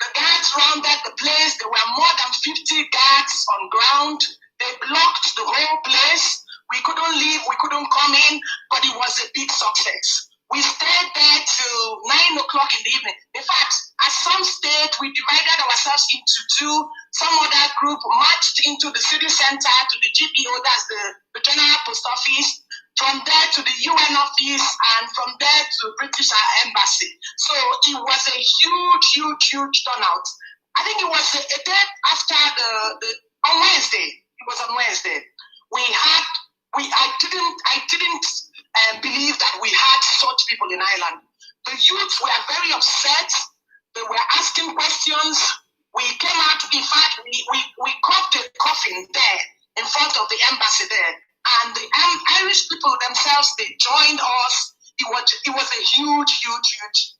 Speaker 2: The guards rounded the place. There were more than 50 guards on ground. They blocked the whole place. We couldn't leave, we couldn't come in, but it was a big success. We stayed there till 9 o'clock in the evening. In fact, at some stage, we divided ourselves into two. Some other group marched into the city center to the GPO, that's the General Post Office, from there to the UN office, and from there to British Embassy. So it was a huge turnout. I think it was a day after on Wednesday. It was on Wednesday. I didn't believe that we had such people in Ireland. The youth were very upset. They were asking questions. We came out, in fact, we caught the coffin there in front of the embassy there. And the Irish people themselves, they joined us. It was a huge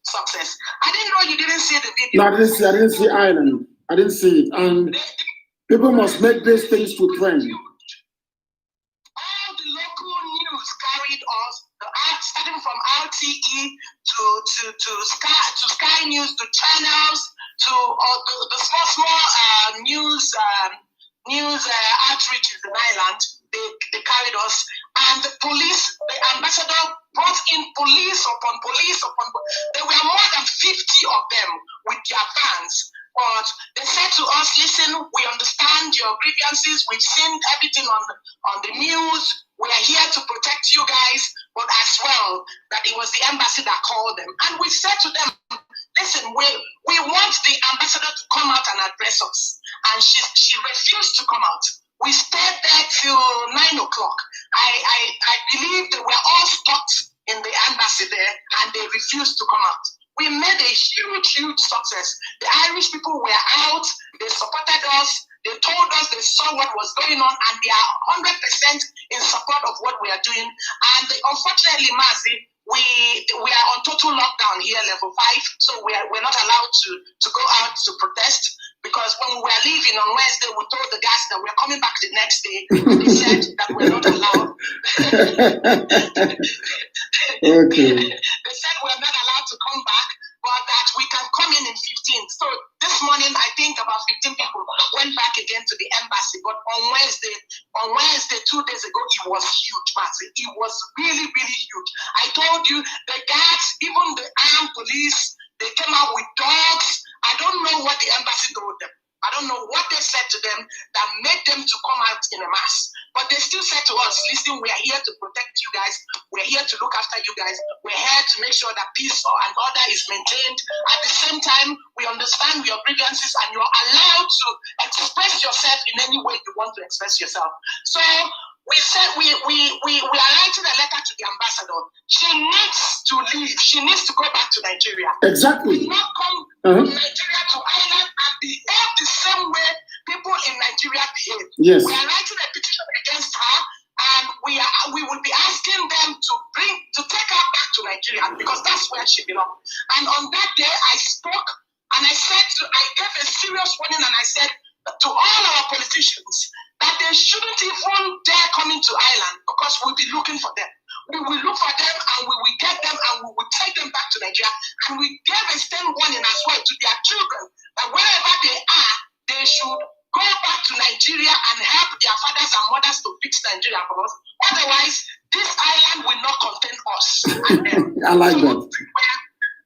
Speaker 2: success. I didn't know you didn't see the video.
Speaker 1: No, I didn't see Ireland. I didn't see it. And people must make these things to trend.
Speaker 2: All the local news carried us, starting from RTE to Sky News to channels to the small news outreaches in Ireland. They carried us, and the police, the ambassador brought in police upon police. There were more than 50 of them with their vans. But they said to us, listen, we understand your grievances. We've seen everything on the news. We are here to protect you guys, but as well, that it was the embassy that called them. And we said to them, listen, we want the ambassador to come out and address us. And she refused to come out. We stayed there till 9 o'clock. I believe they were all stuck in the embassy there, and they refused to come out. We made a huge success. The Irish people were out. They supported us. They told us they saw what was going on, and they are 100% in support of what we are doing. And unfortunately, Mazi, we are on total lockdown here, level 5. So we're not allowed to go out to protest, because when we were leaving on Wednesday, we told the guys that we're coming back the next day, and they said that we're not allowed.
Speaker 1: Okay.
Speaker 2: They said we're not allowed to come back, but that we can come in 15. So this morning, I think about 15 people went back again to the embassy. But on Wednesday, 2 days ago, it was huge, Mazi. It was really huge. I told you, the guards, even the armed police, they came out with dogs. I don't know what the embassy told them. I don't know what they said to them that made them to come out in a mass. But they still said to us, listen, we are here to protect you guys. We're here to look after you guys. We're here to make sure that peace and order is maintained. At the same time, we understand your grievances, and you're allowed to express yourself in any way you want to express yourself. So we said we are writing a letter to the ambassador. She needs to leave. She needs to go back to Nigeria.
Speaker 1: Exactly.
Speaker 2: We will not come from Nigeria to Ireland and behave the same way people in Nigeria behave.
Speaker 1: Yes.
Speaker 2: We are writing a petition against her, and we will be asking them to take her back to Nigeria, because that's where she belongs. And on that day, I spoke and I gave a serious warning, and I said to all our politicians that they shouldn't even dare come into Ireland, because we'll be looking for them. We will look for them, and we will get them, and we will take them back to Nigeria. And we gave a stern warning as well to their children that wherever they are, they should go back to Nigeria and help their fathers and mothers to fix Nigeria for us. Otherwise, this island will not contain us and them.
Speaker 1: I like that.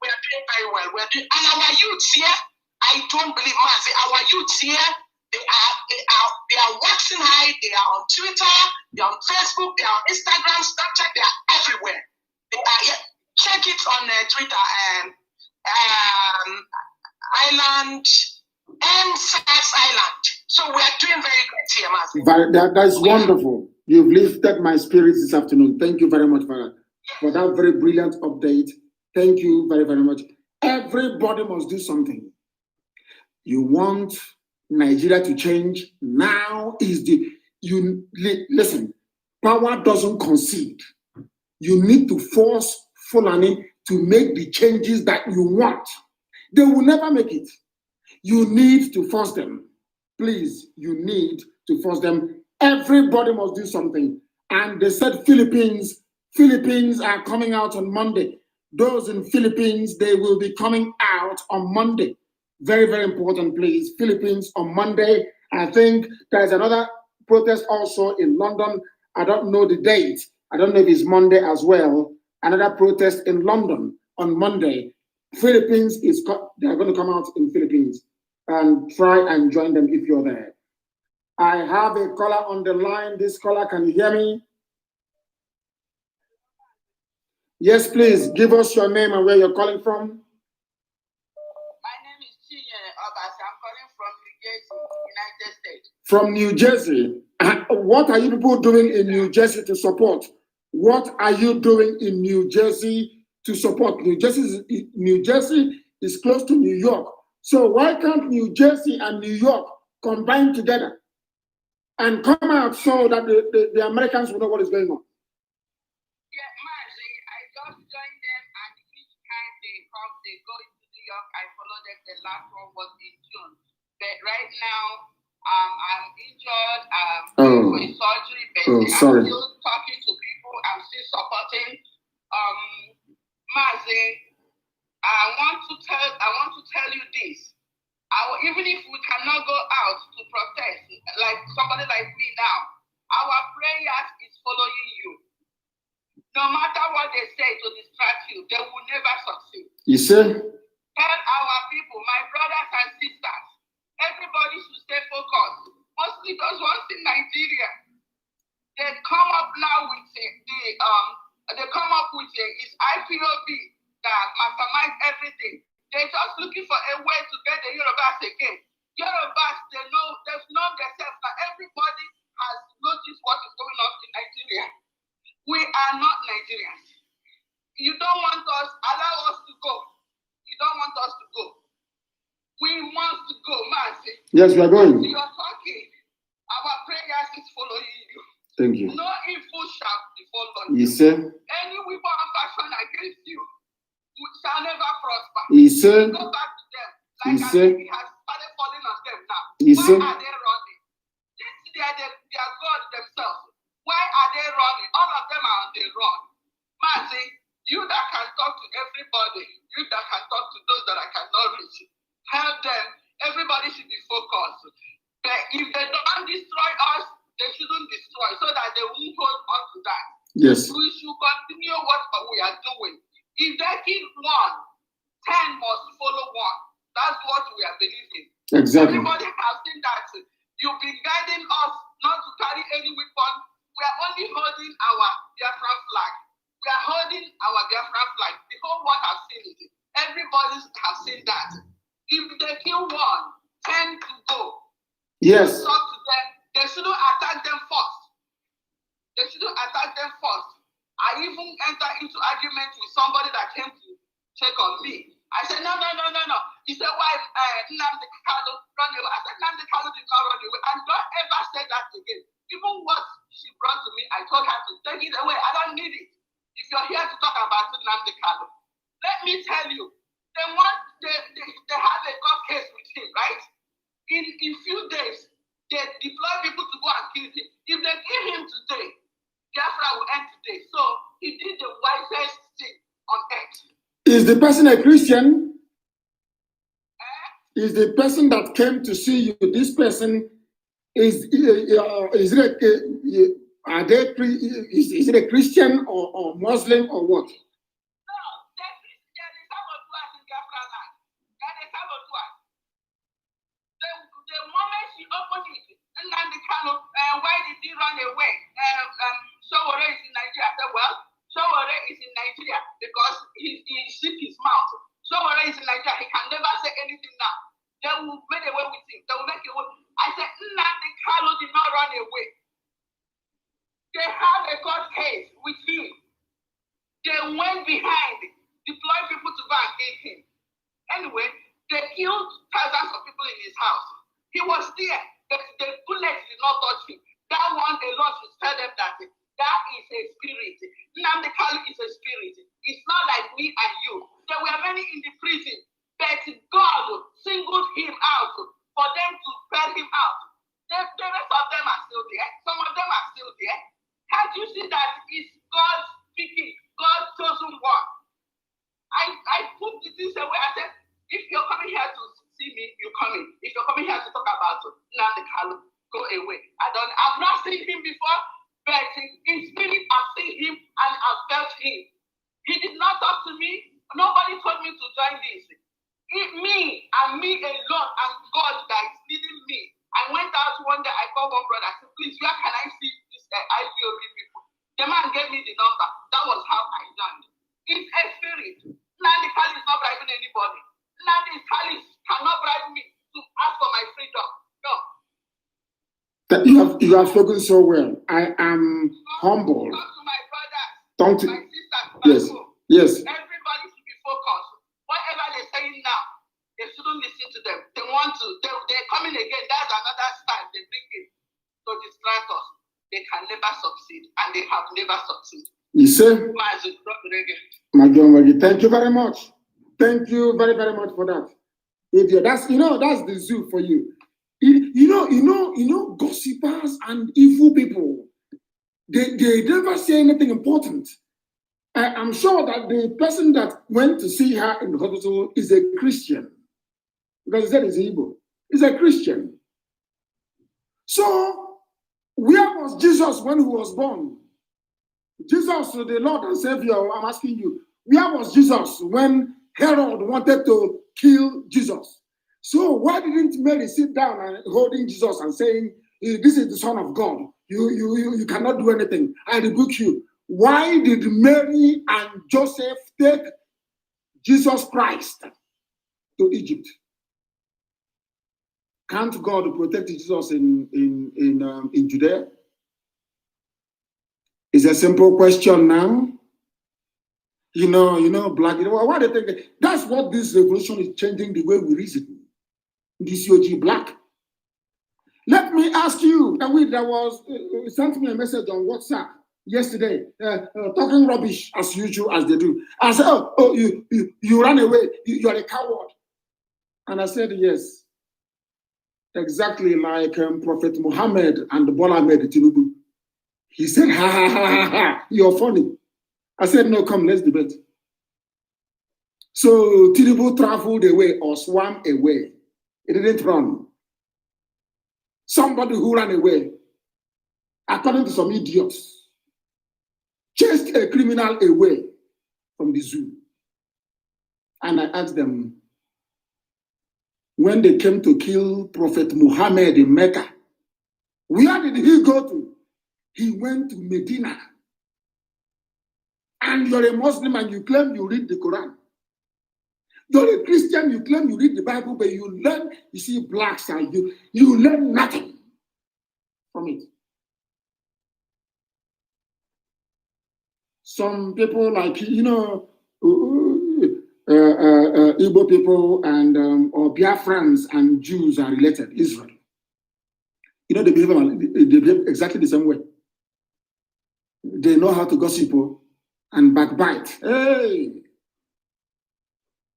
Speaker 2: We are doing very well. And our youths here, I don't believe, Mazi, our youths here, they are waxing high. They are on Twitter, they are on Facebook, they are on Instagram, Snapchat, they are everywhere. They are here. check it on Twitter. Island and South Island. So we are doing very great here, Mazi.
Speaker 1: That's wonderful. You've lifted my spirits this afternoon. Thank you very much for that very brilliant update. Thank you very, very much. Everybody must do something. You want Nigeria to change? Now is listen, power doesn't concede. You need to force Fulani to make the changes that you want. They will never make it. You need to force them. Please, you need to force them. Everybody must do something. And they said Philippines are coming out on Monday. Those in Philippines, they will be coming out on Monday. Very, very important, please. Philippines on Monday. I think there's another protest also in London. I don't know the date. I don't know if it's Monday as well. Another protest in London on Monday. Philippines they're going to come out in Philippines and try and join them if you're there. I have a caller on the line. This caller, can you hear me? Yes, please give us your name and where you're calling from.
Speaker 2: My name is Chinyere Obas. I'm calling from New Jersey, United
Speaker 1: From
Speaker 2: States.
Speaker 1: New Jersey. What are you people doing in New Jersey to support? What are you doing in New Jersey to support? New Jersey is close to New York. So why can't New Jersey and New York combine together and come out so that the Americans will know what is going on?
Speaker 2: Yeah, Mazi, I just joined them, and each time they go into New York, I follow them. The last one was in June. But right now, I'm injured. For surgery, but
Speaker 1: sorry.
Speaker 2: I'm still talking to people. I'm still supporting. Mazi, I want to tell you this. Even if we cannot go out to protest, like somebody like me now, our prayers is following you. No matter what they say to distract you, they will never succeed.
Speaker 1: You see?
Speaker 2: Tell our people, my brothers and sisters, everybody should stay focused. Mostly those ones in Nigeria. They come up now with is IPOB that mastermind everything. They're just looking for a way to get the Yorubas again. Yorubas, they've known themselves that everybody has noticed what is going on in Nigeria. We are not Nigerians. You don't want us, allow us to go. You don't want us to go. We want to go, Mazi.
Speaker 1: Yes, we are going.
Speaker 2: You are talking. Our prayers is following you.
Speaker 1: Thank you.
Speaker 2: No evil shall befall on
Speaker 1: you.
Speaker 2: You
Speaker 1: say?
Speaker 2: Any weapon fashioned against you shall never prosper.
Speaker 1: You say?
Speaker 2: Go back to them.
Speaker 1: Like
Speaker 2: it has started falling on them now.
Speaker 1: You
Speaker 2: Why
Speaker 1: say?
Speaker 2: Are they running? They are God themselves. Why are they running? All of them are on the run. Mazi, you that can talk to everybody, you that can talk to those that I cannot reach, help them. Everybody should be focused. But if they don't destroy us, they shouldn't destroy so that they won't hold on to that.
Speaker 1: Yes.
Speaker 2: We should continue what we are doing. If they kill one, 10 must follow one. That's what we are believing.
Speaker 1: Exactly.
Speaker 2: Everybody has seen that. You've been guiding us not to carry any weapon. We are only holding our Biafran flag. We are holding our Biafran flag. The whole world has seen it. Everybody has seen that. If they kill one, 10 to go.
Speaker 1: Yes.
Speaker 2: Talk to them. They shouldn't attack them first. They shouldn't attack them first. I even entered into argument with somebody that came to check on me. I said, no. He said, why Nnamdi Kanu run away? I said, Nnamdi Kanu did not run away. And don't ever say that again. Even what she brought to me, I told her to take it away. I don't need it. If you're here to talk about Nnamdi Kanu, let me tell you, they have a court case with him, right? In few days, they deploy people to go and kill him. If they kill him today, Biafra will end today. So he did the wisest thing on earth.
Speaker 1: Is the person a Christian? Is the person that came to see you, this person, is it a Christian or Muslim or what?
Speaker 2: No, they're Christian. They sabotage in Biafra land. They sabotage. The moment she opened it, Nnamdi Kanu, why did he run away? Sowore is in Nigeria. I said, well, Showore is in Nigeria because he zipped his mouth. Showore is in Nigeria. He can never say anything now. They will make away with him. They will make away. I said, Nnamdi Kanu did not run away. They have a court case with him. They went behind, deployed people to go and kill him. Anyway, they killed thousands of people in his house. He was there, but the bullets did not touch him. That one alone should tell them that that is a spirit. Nnamdi Kanu is a spirit. It's not like me and you. There were many in the prison, but God singled him out for them to bail him out. The rest of them are still there. Some of them are still there. Can't you see that it's God speaking, God's chosen one? I put this away. I said, if you're coming here to see me, you come in. If you're coming here to talk about Nnamdi Kanu, go away. I've not seen him before, but in spirit I've seen him and I've felt him. He did not talk to me. Nobody told me to join this. Me alone and God that is leading me. I went out one day, I called one brother. I said, please, where can I see this IPOB people? The man gave me the number. That was how I joined. It's a spirit. Nnamdi Kanu is not bribing anybody. Nnamdi Kanu cannot bribe me to ask for my freedom. No.
Speaker 1: You have spoken so well. I am humble.
Speaker 2: Talk to my brothers,
Speaker 1: Talk to,
Speaker 2: my sisters,
Speaker 1: yes, yes.
Speaker 2: Everybody should be focused. Whatever they're saying now, they shouldn't listen to them. They want to, they're coming again. That's another style they bring in to distract us. They can never succeed, and they have never succeeded.
Speaker 1: You say,
Speaker 2: Mazi,
Speaker 1: thank you very much. Thank you very, very much for that. That's that's the zoo for you. Gossipers and evil people, they never say anything important. I'm sure that the person that went to see her in the hospital is a Christian. Because he said he's Igbo. He's a Christian. So, where was Jesus when he was born? Jesus, the Lord and Savior, I'm asking you, where was Jesus when Herod wanted to kill Jesus? So why didn't Mary sit down and holding Jesus and saying, this is the Son of God. You cannot do anything. I rebuke you. Why did Mary and Joseph take Jesus Christ to Egypt? Can't God protect Jesus in Judea? It's a simple question now. Black. Why they think that's what this revolution is changing the way we reason. This UG black. Let me ask you, that was sent me a message on WhatsApp yesterday, talking rubbish as usual as they do. I said, you ran away, you are a coward. And I said, yes. Exactly like Prophet Muhammad and Bola Ahmed Tinubu. He said, ha, you're funny. I said, no, come, let's debate. So Tinubu traveled away or swam away. He didn't run. Somebody who ran away, according to some idiots, chased a criminal away from the zoo. And I asked them, when they came to kill Prophet Muhammad in Mecca, where did he go to? He went to Medina. And you're a Muslim and you claim you read the Quran. You're a Christian, you claim you read the Bible, but you learn, you see, blacks and you learn nothing from it. Some people like, Igbo people and or Biafrans and Jews are related, Israel. They behave exactly the same way. They know how to gossip and backbite. Hey!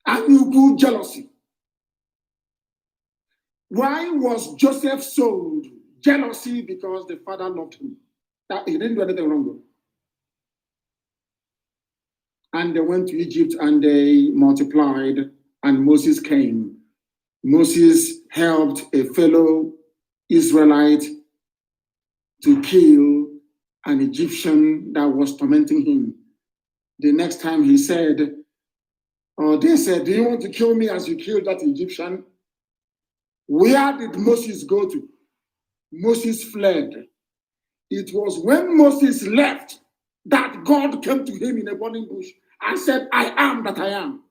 Speaker 1: Unequal jealousy. Why was Joseph sold? Jealousy because the father loved him. That he didn't do anything wrong. And they went to Egypt and they multiplied, and Moses came. Moses helped a fellow Israelite to kill an Egyptian that was tormenting him. The next time he said, they said, do you want to kill me as you killed that Egyptian? Where did Moses go to? Moses fled. It was when Moses left that God came to him in a burning bush and said, I am that I am.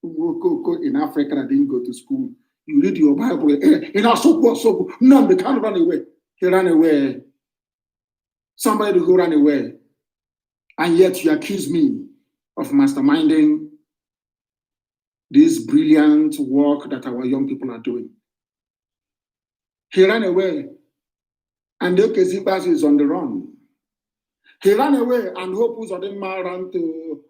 Speaker 1: In Africa, I didn't go to school. You read your Bible. In our so no, they can't run away. He ran away. Somebody who ran away. And yet you accuse me of masterminding this brilliant work that our young people are doing. He ran away. And the Kezibas is on the run. He ran away and Hope was on the ran to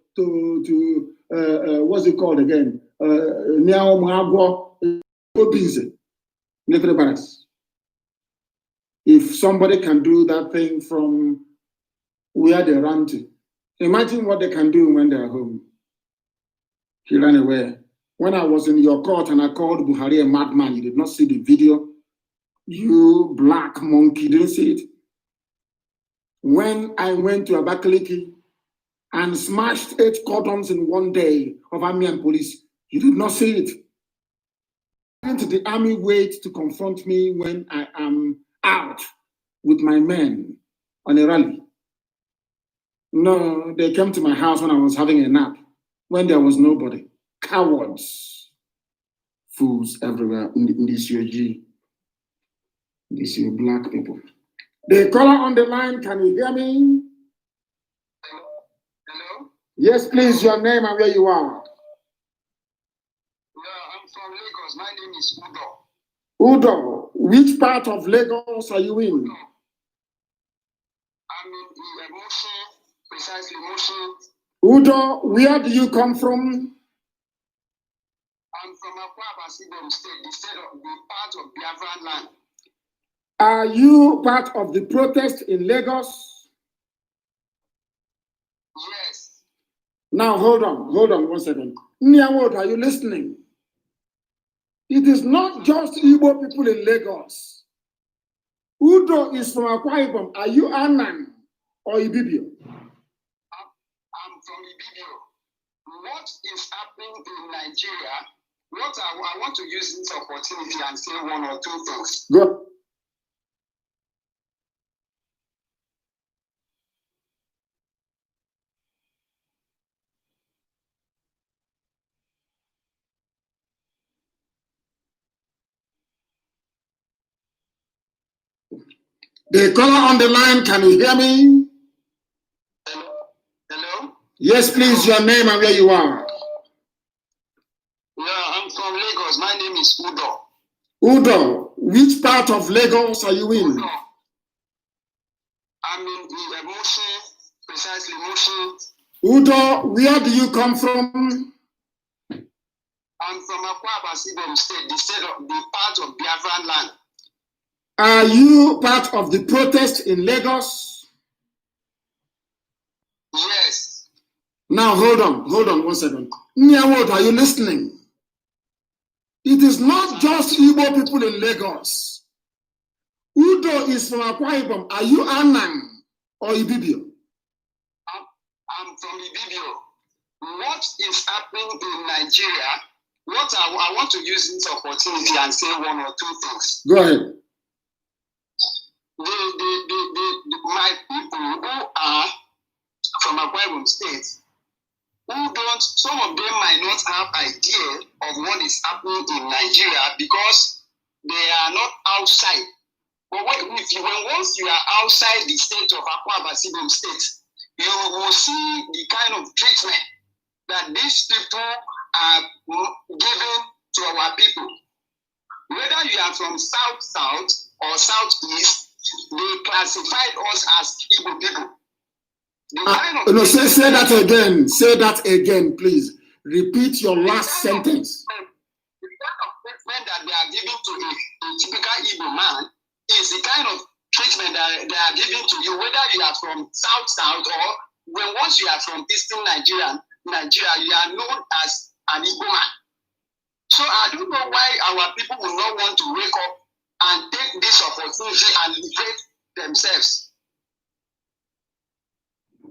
Speaker 1: what's it called again? Niao Mwagwo Obinze, military barracks. If somebody can do that thing from where they ran to, imagine what they can do when they are home. He ran away. When I was in your court and I called Buhari a madman, you did not see the video. You black monkey, didn't see it. When I went to Abakaliki and smashed 8 cordons in one day of army and police, you did not see it. Didn't the army wait to confront me when I am out with my men on a rally? No, they came to my house when I was having a nap, when there was nobody. Cowards. Fools everywhere in this UG. These are black people. The caller on the line, can you hear me?
Speaker 2: Hello?
Speaker 1: Yes, please, your name and where you are.
Speaker 2: Yeah, I'm from Lagos. My name is
Speaker 1: Udo,
Speaker 2: Udo.
Speaker 1: which part of Lagos are you in?
Speaker 2: I'm in Motion, precisely Motion.
Speaker 1: Udo, where do you come from?
Speaker 2: I'm from Akwa Ibom State, the part of Biafran land.
Speaker 1: Are you part of the protest in Lagos?
Speaker 2: Yes.
Speaker 1: Now, hold on 1 second. Nyawod, are you listening? It is not just Igbo people in Lagos. Udo is from Akwa Ibom. Are you Anan or Ibibio?
Speaker 2: I'm from Ibibio. What is happening in Nigeria? What I want to use this opportunity and say one or two things.
Speaker 1: Good. The caller on the line, can you hear me?
Speaker 2: Hello?
Speaker 1: Yes, please, your name and where you are.
Speaker 2: Yeah, I'm from Lagos. My name is Udo.
Speaker 1: Udo, which part of Lagos are you in?
Speaker 2: Udo. I'm in Motion, precisely Motion.
Speaker 1: Udo, where do you come from?
Speaker 2: I'm from Akwa Ibom State, the part of Biafran land.
Speaker 1: Are you part of the protest in Lagos?
Speaker 2: Yes.
Speaker 1: Now, hold on 1 second. Nyawod, are you listening? It is not just Igbo people in Lagos. Udo is from Akwa Ibom. Are you Anan or Ibibio?
Speaker 2: I'm from Ibibio. What is happening in Nigeria? What I want to use this opportunity and say one or two things.
Speaker 1: Go ahead.
Speaker 2: My people who are from Akwa Ibom State, some of them might not have idea of what is happening in Nigeria because they are not outside. But once you are outside the state of Akwa Ibom State, you will see the kind of treatment that these people are giving to our people. Whether you are from South or Southeast, they classified us as Igbo people.
Speaker 1: No, say that again. Say that again, please. Repeat your last sentence.
Speaker 2: The kind of treatment that they are giving to a typical Igbo man is the kind of treatment that they are giving to you, whether you are from South or once you are from Eastern Nigeria, you are known as an Igbo man. So I don't know why our people will not want to wake up and take this opportunity and liberate themselves.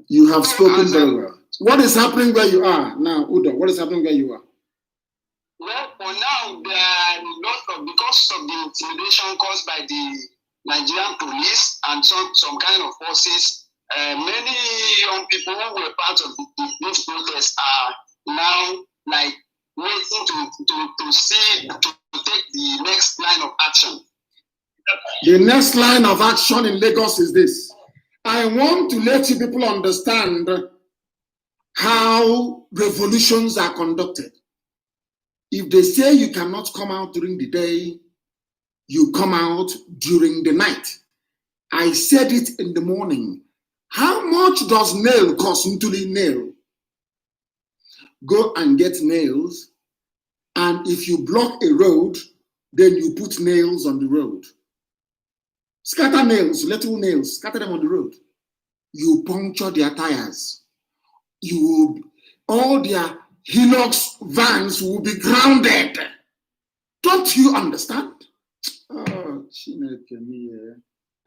Speaker 1: You have spoken very well. What is happening where you are now, Udo? What is happening where you are?
Speaker 2: Well, for now, there are lots of, because of the intimidation caused by the Nigerian police and some kind of forces. Many young people who were part of these protests are now like waiting to take the next line of action.
Speaker 1: The next line of action in Lagos is this. I want to let you people understand how revolutions are conducted. If they say you cannot come out during the day, you come out during the night. I said it in the morning. How much does nail cost? Ntuli nail. Go and get nails, and if you block a road, then you put nails on the road. Scatter nails, little nails, scatter them on the road. You puncture their tires. All their Hilux vans will be grounded. Don't you understand? Oh,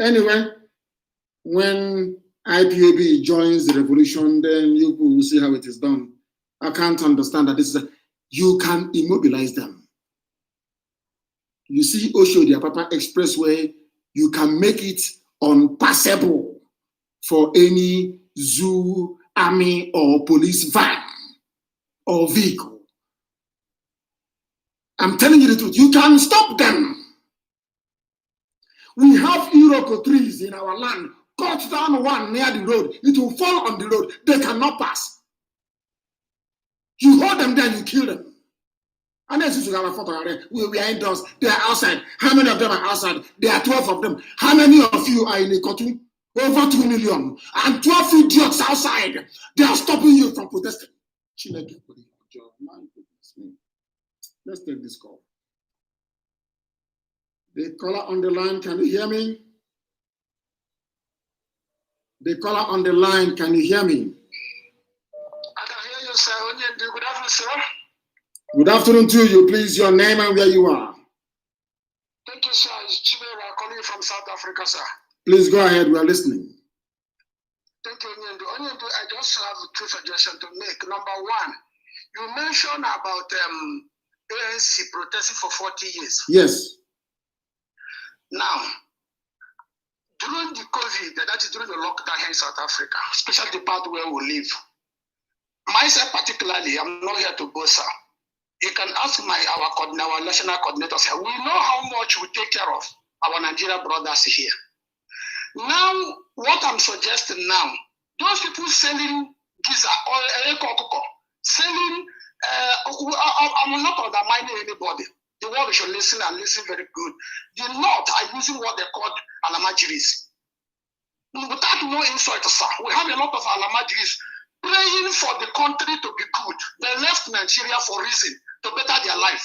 Speaker 1: anyway, when IPOB joins the revolution, then you will see how it is done. I can't understand that you can immobilize them. You see Oshodi Apapa Expressway, you can make it unpassable for any zoo, army, or police van or vehicle. I'm telling you the truth. You can stop them. We have Iroko trees in our land. Cut down one near the road. It will fall on the road. They cannot pass. You hold them there, you kill them. And then we are indoors. They are outside. How many of them are outside? There are 12 of them. How many of you are in a cartoon? Over 2 million. And 12 idiots outside. They are stopping you from protesting. Let's take this call. The caller on the line, can you hear me? The caller on the line, can you hear me?
Speaker 2: I can hear you, sir. Good afternoon, sir.
Speaker 1: Good afternoon to you. Please, your name and where you are.
Speaker 2: Thank you, sir. It's Chibera calling from South Africa, sir.
Speaker 1: Please go ahead. We are listening.
Speaker 2: Thank you, Nnamdi. I just have 2 suggestions to make. Number one, you mentioned about ANC protesting for 40 years.
Speaker 1: Yes.
Speaker 2: Now, during the COVID, that is during the lockdown here in South Africa, especially the part where we live, myself particularly, I'm not here to boast, sir. You can ask our national coordinators here. We know how much we take care of our Nigerian brothers here. Now, what I'm suggesting now, those people selling giza or selling, I'm not undermining anybody. The world should listen and listen very good. The North are using what they call alamajiris. Without no insult, sir, we have a lot of alamajiris praying for the country to be good. They left Nigeria for reason, to better their life.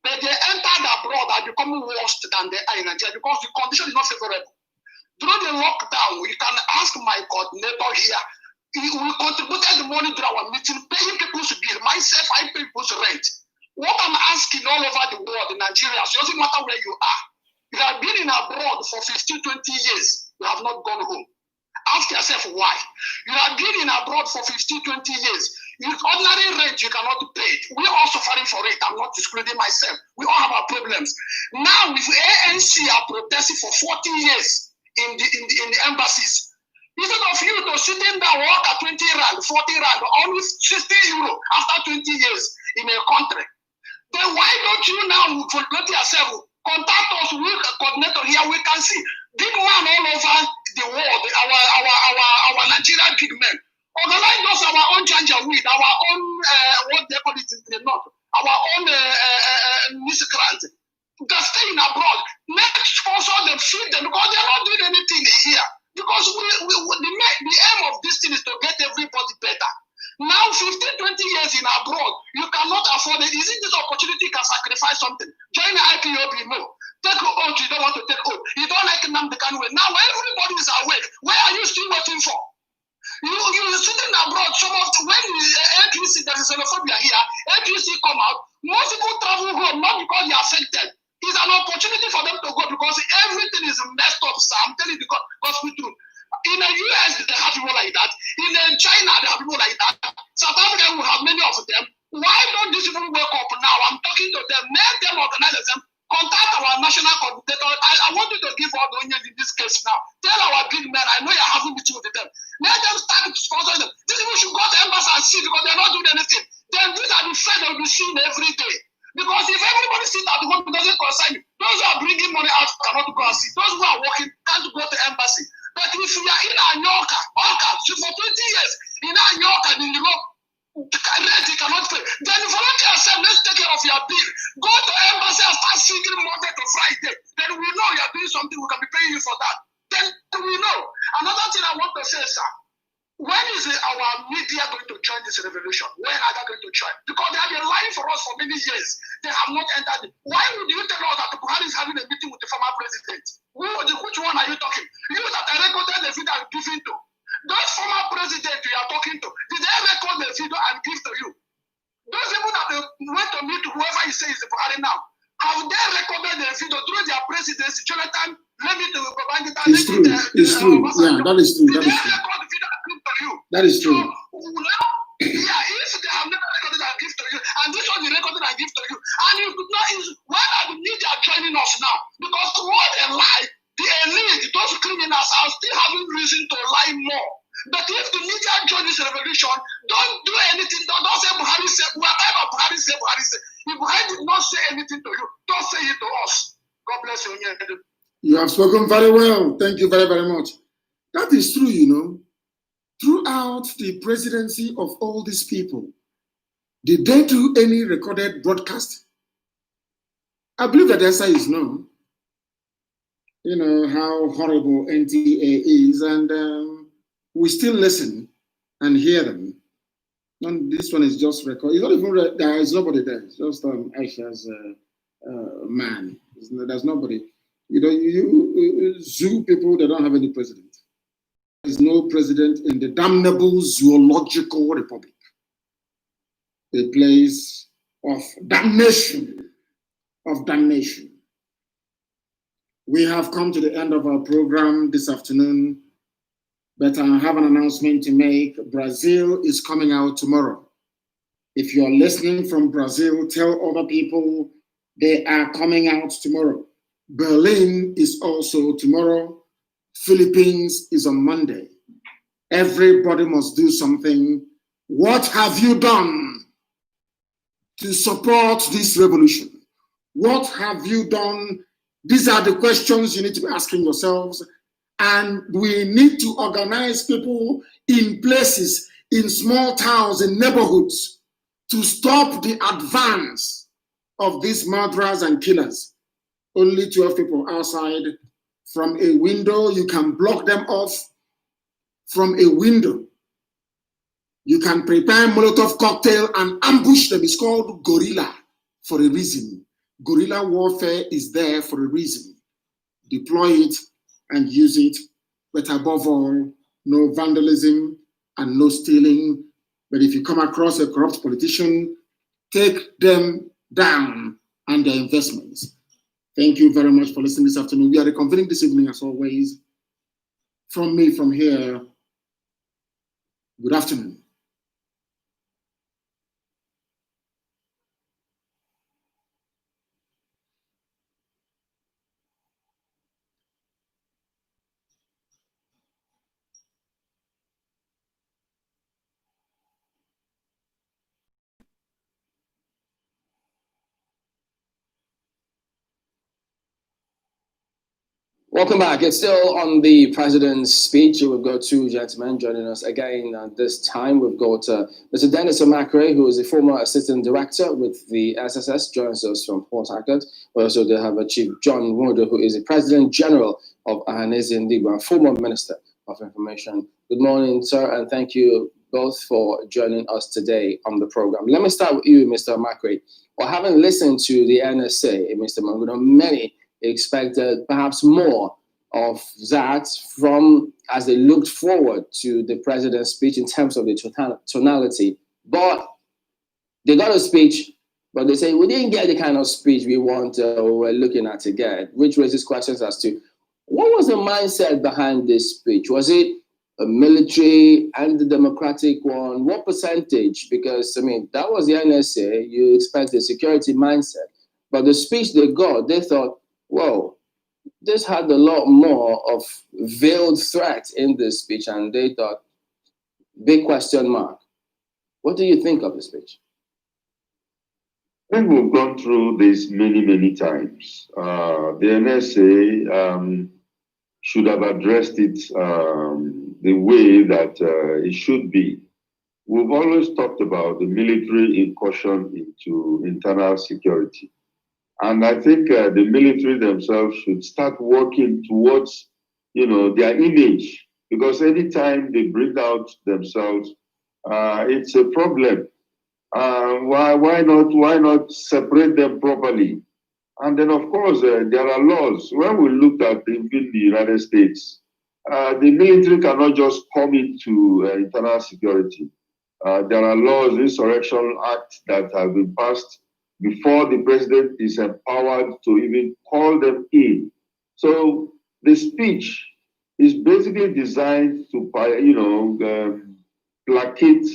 Speaker 2: But they entered abroad and become worse than they are in Nigeria because the condition is not favorable. During the lockdown, you can ask my coordinator here. We contributed the money to our meeting, paying people's bill. Myself, I pay people's rent. What I'm asking all over the world in Nigeria, so it doesn't matter where you are. You have been in abroad for 15, 20 years. You have not gone home. Ask yourself why. You have been in abroad for 15, 20 years. With ordinary rent, you cannot pay it. We are all suffering for it. I'm not excluding myself. We all have our problems. Now, if ANC are protesting for 40 years in the embassies, instead of you to sitting down, work at 20 rand, 40 rand, only 60 euro after 20 years in a country, then why don't you now let yourself contact us with a coordinator here? We can see big man all over the world, our Nigerian big men. Organize us our own janja with our own what they call it in the north, our own miscreant. They're staying abroad. Next sponsor them, feed them because they're not doing anything here. Because the aim of this thing is to get everybody better. Now, 15, 20 years in abroad, you cannot afford it. Isn't this opportunity you can sacrifice something? Join the IPOB, no. Take oath, you don't want to take oath. You don't like Nnamdi Kanu. Now, everybody is awake. Where are you still waiting for? You're sitting abroad. Some of when APC, there is xenophobia here, APC come out, most people travel home, not because they are affected. It's an opportunity for them to go because everything is messed up, sir. I'm telling you the gospel truth. In the US, they have people like that. In China, they have people like that. South Africa will have many of them. Why don't these people wake up now? I'm talking to them. Make them organize them. Contact our national coordinator. I want you to give all the onions in this case now. Tell our big men, I know you're having meeting with them. Let them start sponsoring them. These people should go to embassy and see because they're not doing anything. Then these are the friends that will be seen every day. Because if everybody sits at home, it doesn't concern you. Those who are bringing money out cannot go and see. Those who are working can't go to embassy. But if you are in Anyoka, for 20 years, in Anyoka, then you go, rent you cannot pay. Then volunteer yourself, let's take care of your bill. Go to embassy and start singing Monday to Friday. Then we know you're doing something, we can be paying you for that. Then we know. Another thing I want to say, sir, when is our media going to join this revolution? When are they going to join? Because they have been lying for us for many years. They have not entered it. Why would you tell us that Buhari is having a meeting with the former president? Which one are you talking? You that I recorded the video and giving to. Those former presidents you are talking to, did they record the video and give to you? Those people that they went to meet whoever you say is the Buhari now, have they recorded the video during their presidency? Jonathan, let me to Babangida.
Speaker 1: It's true. It's true. Yeah, that is true. That is true. That is true.
Speaker 2: So, yeah, if they have never recorded and give to you, and this one is recorded and give to you, and you could not, why are the media joining us now? Because what a lie, the elite, those criminals are still having reason to lie more. But if the media join this revolution, don't do anything. Don't say Buhari said, whatever Buhari said, Buhari said. If Buhari did not say anything to you, don't say it to us. God bless you.
Speaker 1: You have spoken very well. Thank you very, very much. That is true, you know. Throughout the presidency of all these people, did they do any recorded broadcast? I believe that the answer is no. You know how horrible NTA is, and we still listen and hear them. And this one is just record. It's not even there is nobody there. It's just Aisha's man. There's nobody. You know, you zoo people, they don't have any president. There is no president in the damnable zoological republic, a place of damnation, We have come to the end of our program this afternoon, but I have an announcement to make. Brazil is coming out tomorrow. If you're listening from Brazil, tell other people they are coming out tomorrow. Berlin is also tomorrow. Philippines is on Monday. Everybody must do something. What have you done to support this revolution? What have you done? These are the questions you need to be asking yourselves. And we need to organize people in places, in small towns, in neighborhoods, to stop the advance of these murderers and killers. Only 12 people outside. From a window, you can block them off. From a window, you can prepare Molotov cocktail and ambush them. It's called guerrilla for a reason. Guerrilla warfare is there for a reason. Deploy it and use it, but above all, no vandalism and no stealing. But if you come across a corrupt politician, take them down and their investments. Thank you very much for listening this afternoon. We are reconvening this evening as always. From me, from here, good afternoon.
Speaker 4: Welcome back. It's still on the president's speech. We've got two gentlemen joining us again this time. We've got Mr. Dennis Omakre, who is a former assistant director with the SSS, joins us from Port Harcourt. We also do have Chief John Wodo, who is the President General of Ahanezi Ndigba, former Minister of Information. Good morning, sir, and thank you both for joining us today on the program. Let me start with you, Mr. Omakre. Well, having listened to the NSA, Mr. Manguno, many expected perhaps more of that from as they looked forward to the president's speech in terms of the tonality. But they got a speech, but they say we didn't get the kind of speech we want or we're looking at to get, which raises questions as to what was the mindset behind this speech? Was it a military and the democratic one? What percentage? Because, I mean, that was the NSA. You expect a security mindset. But the speech they got, they thought, whoa, this had a lot more of veiled threat in this speech, and they thought, big question mark. What do you think of the speech?
Speaker 5: I think we've gone through this many, many times. The NSA should have addressed it the way that it should be. We've always talked about the military incursion into internal security. And I think the military themselves should start working towards, their image, because anytime they bring out themselves, it's a problem. Why not separate them properly? And then, of course, there are laws. When we looked at even the United States, the military cannot just come into internal security. There are laws, Insurrection Act, that have been passed before the president is empowered to even call them in. So the speech is basically designed to, placate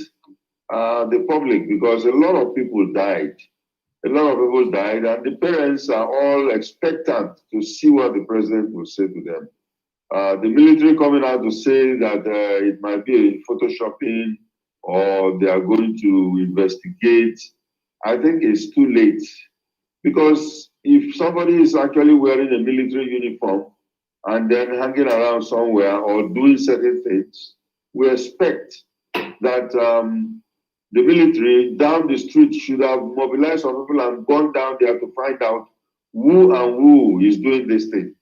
Speaker 5: the public, because a lot of people died. A lot of people died, and the parents are all expectant to see what the president will say to them. The military coming out to say that it might be photoshopping or they are going to investigate, I think it's too late. Because if somebody is actually wearing a military uniform and then hanging around somewhere or doing certain things, we expect that the military down the street should have mobilized some people and gone down there to find out who is doing this thing.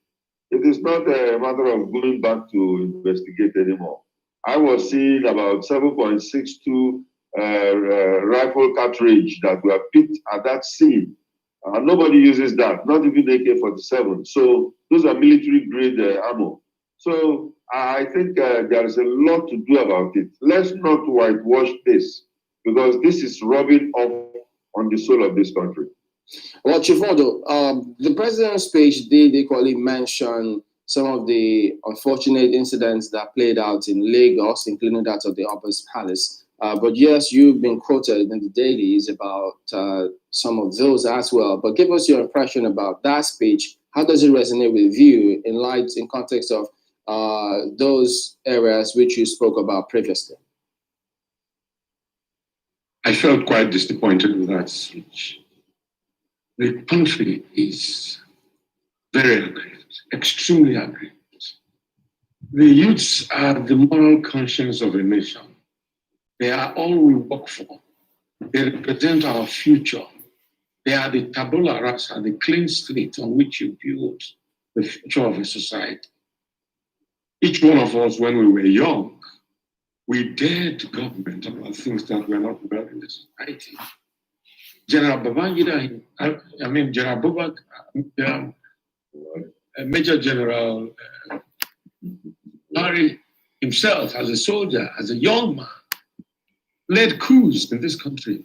Speaker 5: It is not a matter of going back to investigate anymore. I was seeing about 7.62 rifle cartridge that were picked at that scene. Nobody uses that, not even AK-47. So those are military grade ammo. So I think there is a lot to do about it. Let's not whitewash this, because this is rubbing off on the soul of this country.
Speaker 4: Well, Chifodo, the president's speech did equally mention some of the unfortunate incidents that played out in Lagos, including that of the Opera's Palace. But yes, you've been quoted in the dailies about some of those as well. But give us your impression about that speech. How does it resonate with you in context of those areas which you spoke about previously?
Speaker 6: I felt quite disappointed with that speech. The country is very aggrieved, extremely aggrieved. The youths are the moral conscience of a nation. They are all we work for. They represent our future. They are the tabula rasa, the clean slate on which you build the future of a society. Each one of us, when we were young, we dared government about things that were not well in the society. General Babangida, General Bobak, Major General Larry himself, as a soldier, as a young man, led coups in this country.